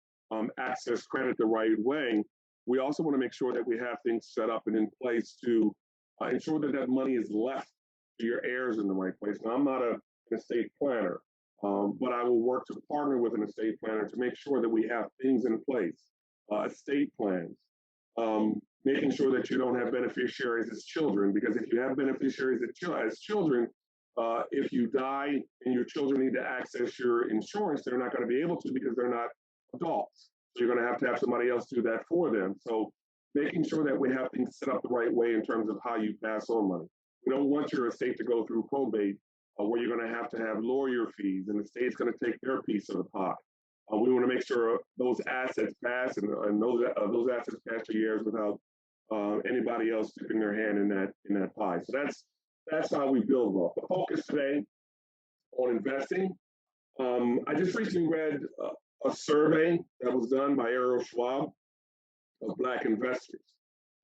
access credit the right way. We also want to make sure that we have things set up and in place to ensure that money is left to your heirs in the right place. Now, I'm not an estate planner, but I will work to partner with an estate planner to make sure that we have things in place, estate plans, making sure that you don't have beneficiaries as children, because if you have beneficiaries as children, if you die and your children need to access your insurance, they're not going to be able to because they're not adults. So you're going to have somebody else do that for them. So making sure that we have things set up the right way in terms of how you pass on money. We don't want your estate to go through probate where you're going to have lawyer fees and the state's going to take their piece of the pie. We want to make sure those assets pass and those assets pass to heirs without anybody else dipping their hand in that pie. So that's how we build wealth. The focus today on investing. I just recently read a survey that was done by Arrow Schwab of Black investors.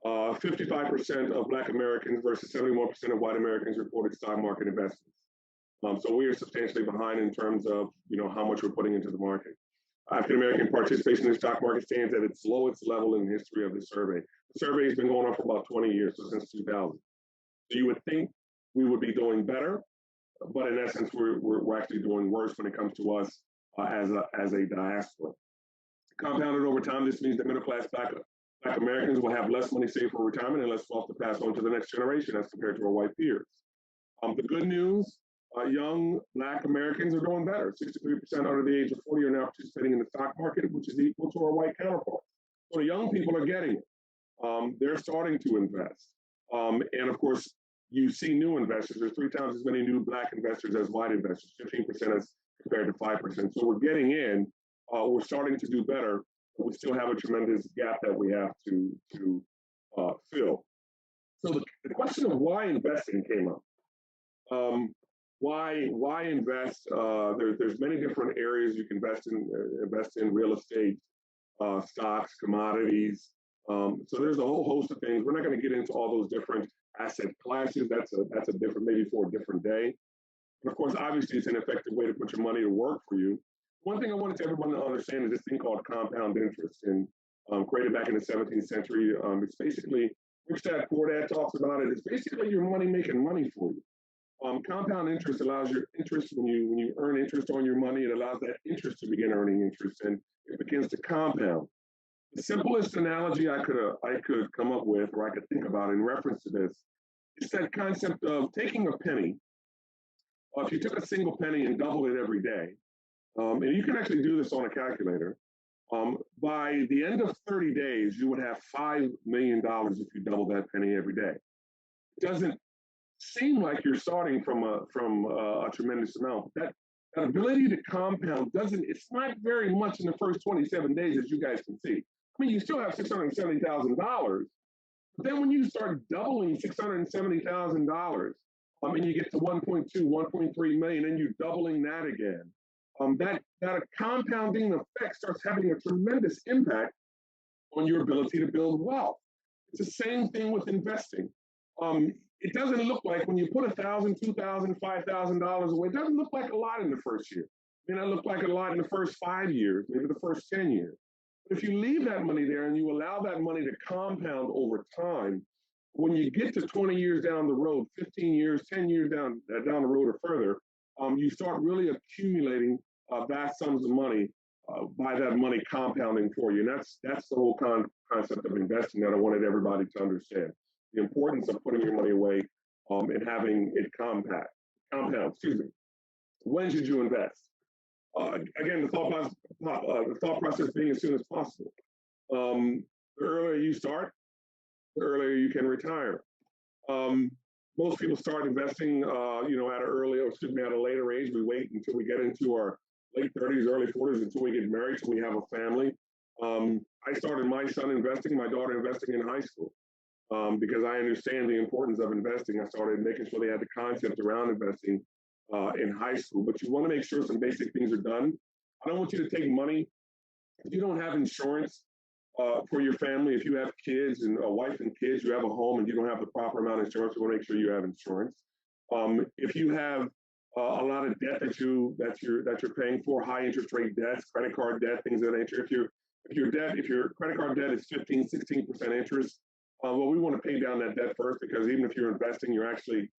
55% of Black Americans versus 71% of white Americans reported stock market investments. So we are substantially behind in terms of how much we're putting into the market. African American participation in the stock market stands at its lowest level in the history of the survey. The survey has been going on for about 20 years, so since 2000. So you would think we would be doing better, but in essence, we're actually doing worse when it comes to us as a diaspora. Compounded over time, this means that middle-class Black Americans will have less money saved for retirement and less wealth to pass on to the next generation as compared to our white peers. The good news, young Black Americans are doing better. 63% under the age of 40 are now participating in the stock market, which is equal to our white counterparts. So the young people are getting it. They're starting to invest. And of course, you see new investors. There's 3 times as many new Black investors as white investors, 15% as compared to 5%. So we're getting in. We're starting to do better, but we still have a tremendous gap that we have to fill. So the question of why investing came up. Why invest? There's many different areas you can invest in real estate, stocks, commodities, So there's a whole host of things. We're not going to get into all those different asset classes. That's a different, maybe for a different day. And of course, obviously, it's an effective way to put your money to work for you. One thing I wanted everyone to understand is this thing called compound interest, and created back in the 17th century. It's basically, Rich Dad Poor Dad talks about it. It's basically your money making money for you. Compound interest allows your interest when you earn interest on your money. It allows that interest to begin earning interest, and it begins to compound. The simplest analogy I could come up with, or I could think about in reference to this, is that concept of taking a penny. If you took a single penny and doubled it every day, and you can actually do this on a calculator, by the end of 30 days, you would have $5 million if you double that penny every day. It doesn't seem like you're starting from a tremendous amount. That ability to compound it's not very much in the first 27 days, as you guys can see. I mean, you still have $670,000, but then when you start doubling $670,000, and you get to 1.2, 1.3 million, and you're doubling that again, that compounding effect starts having a tremendous impact on your ability to build wealth. It's the same thing with investing. It doesn't look like when you put $1,000, $2,000, $5,000 away, it doesn't look like a lot in the first year. It may not look like a lot in the first 5 years, maybe the first 10 years. But if you leave that money there and you allow that money to compound over time, when you get to 20 years down the road, 15 years, 10 years down the road or further, you start really accumulating vast sums of money by that money compounding for you. And that's the whole concept of investing that I wanted everybody to understand. The importance of putting your money away and having it compound. When should you invest? Again, the thought process being as soon as possible. The earlier you start, the earlier you can retire. Most people start investing, at a later age. We wait until we get into our late 30s, early 40s, until we get married, till we have a family. I started my son investing, my daughter investing in high school, because I understand the importance of investing. I started making sure they had the concept around investing in high school. But you want to make sure some basic things are done. I don't want you to take money if you don't have insurance for your family. If you have kids and a wife and kids, you have a home and you don't have the proper amount of insurance, you want to make sure you have insurance. If you have a lot of debt that you're paying for, high interest rate debts, credit card debt, things of that nature. If your credit card debt is 15, 16% interest, we want to pay down that debt first, because even if you're investing, you're actually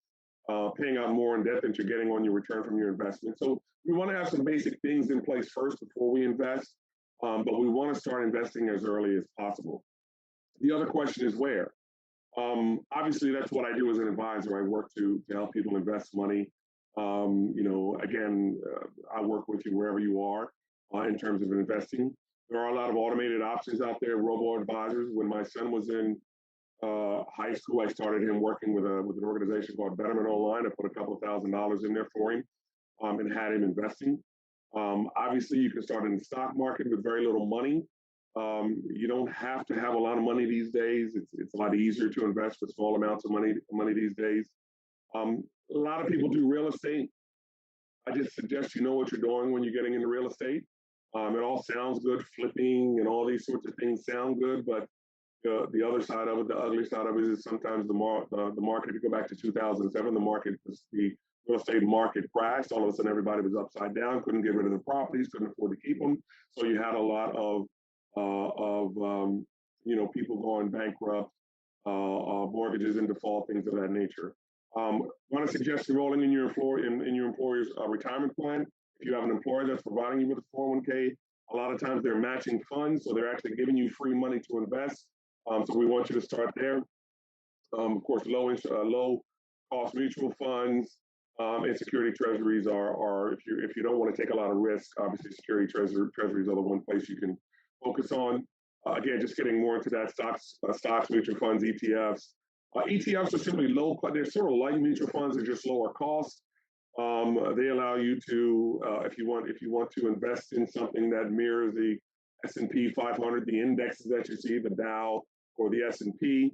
paying out more in debt than you're getting on your return from your investment. So we want to have some basic things in place first before we invest, but we want to start investing as early as possible. The other question is where. Obviously, that's what I do as an advisor. I work to help people invest money. I work with you wherever you are in terms of investing. There are a lot of automated options out there, robo-advisors. When my son was in high school, I started him working with an organization called Betterment Online. I put a couple of $1,000s in there for him and had him investing. Obviously, you can start in the stock market with very little money. You don't have to have a lot of money these days. It's a lot easier to invest with small amounts of money these days. A lot of people do real estate. I just suggest you know what you're doing when you're getting into real estate. It all sounds good, flipping and all these sorts of things sound good, but the other side of it, the ugly side of it, is sometimes the market. If you go back to 2007, the real estate market crashed. All of a sudden, everybody was upside down, couldn't get rid of the properties, couldn't afford to keep them. So you had a lot of people going bankrupt, mortgages in default, things of that nature. Want to suggest enrolling in your employer's retirement plan. If you have an employer that's providing you with a 401k, a lot of times they're matching funds, so they're actually giving you free money to invest. So we want you to start there. Of course, low cost mutual funds and security treasuries are if you don't want to take a lot of risk, obviously security treasuries are the one place you can focus on. Again, just getting more into that stocks, mutual funds, ETFs. ETFs are simply low. They're sort of like mutual funds, they're just lower cost. They allow you to, if you want to invest in something that mirrors the S&P 500, the indexes that you see, the Dow or the S&P.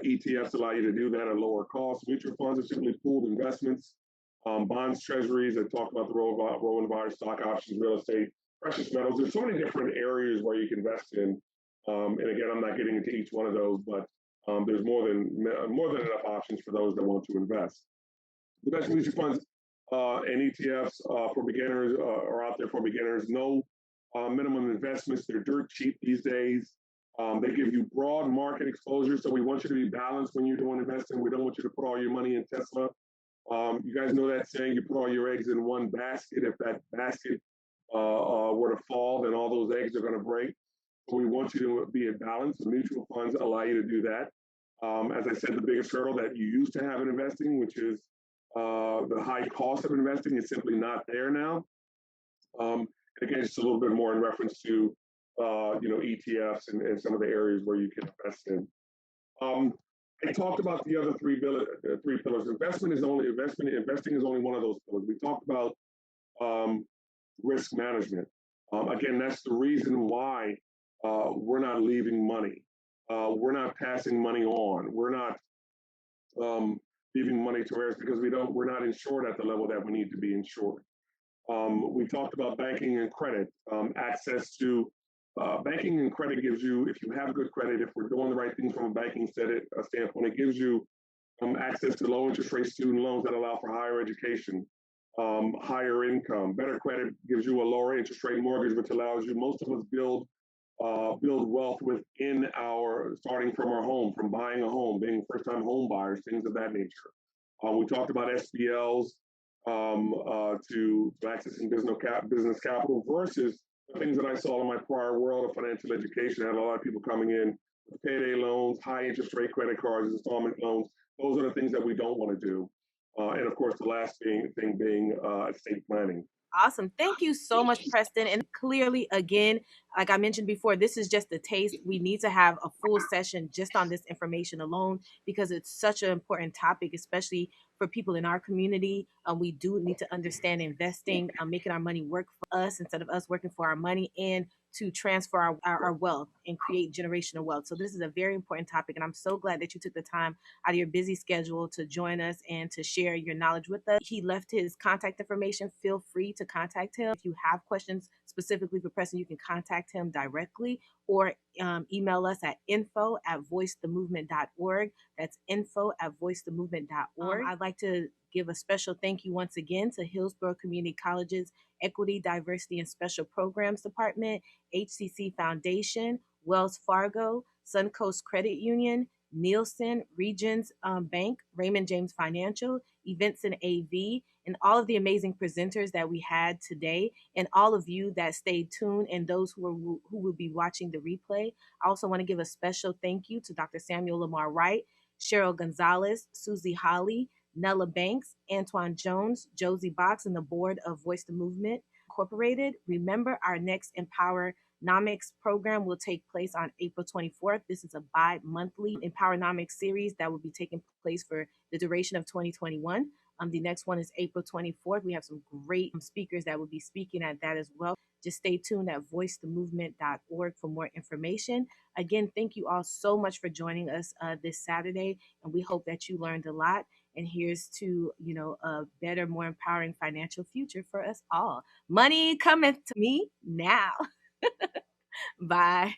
ETFs allow you to do that at lower cost. Mutual funds are simply pooled investments. Bonds, treasuries that talk about the role of stock options, real estate, precious metals. There's so many different areas where you can invest in. And again, I'm not getting into each one of those, but there's more than enough options for those that want to invest. The best mutual funds and ETFs for beginners are out there for beginners. No minimum investments. They're dirt cheap these days. They give you broad market exposure, so we want you to be balanced when you're doing investing. We don't want you to put all your money in Tesla. You guys know that saying, you put all your eggs in one basket. If that basket were to fall, then all those eggs are going to break. So we want you to be in balance. The mutual funds allow you to do that. As I said, the biggest hurdle that you used to have in investing, which is the high cost of investing, is simply not there now. Again, just a little bit more in reference to ETFs and some of the areas where you can invest in. I talked about the other three pillars. Investing is only one of those pillars. We talked about risk management. Again, that's the reason why we're not leaving money. We're not passing money on. We're not leaving money to heirs because we're not insured at the level that we need to be insured. We talked about banking and credit. Access to banking and credit gives you, if you have good credit, if we're doing the right things from a banking standpoint, it gives you access to low interest rate student loans that allow for higher education, higher income. Better credit gives you a lower interest rate mortgage, which allows you, most of us build wealth within starting from our home, from buying a home, being first-time home buyers, things of that nature. We talked about SBLs to accessing business capital versus the things that I saw in my prior world of financial education. I had a lot of people coming in with payday loans, high interest rate credit cards, installment loans. Those are the things that we don't want to do. And of course, the last thing being estate planning. Awesome. Thank you so much, Preston. And clearly, again, like I mentioned before, this is just a taste. We need to have a full session just on this information alone because it's such an important topic, especially for people in our community. We do need to understand investing, making our money work for us instead of us working for our money, and to transfer our wealth and create generational wealth. So this is a very important topic, and I'm so glad that you took the time out of your busy schedule to join us and to share your knowledge with us. He left his contact information. Feel free to contact him. If you have questions specifically for Preston, you can contact him directly or email us at info@voicethemovement.org. That's info@voicethemovement.org. I'd like to give a special thank you once again to Hillsborough Community College's Equity, Diversity, and Special Programs Department, HCC Foundation, Wells Fargo, Suncoast Credit Union, Nielsen, Regions Bank, Raymond James Financial, Events and AV, and all of the amazing presenters that we had today, and all of you that stayed tuned and those who will be watching the replay. I also want to give a special thank you to Dr. Samuel Lamar Wright, Cheryl Gonzalez, Susie Holly, Nella Banks, Antoine Jones, Josie Box, and the board of Voice the Movement Incorporated. Remember, our next EMPOWER-Nomics program will take place on April 24th. This is a bi-monthly EMPOWER-Nomics series that will be taking place for the duration of 2021. The next one is April 24th. We have some great speakers that will be speaking at that as well. Just stay tuned at voicethemovement.org for more information. Again, thank you all so much for joining us this Saturday, and we hope that you learned a lot. And here's to, a better, more empowering financial future for us all. Money cometh to me now. Bye.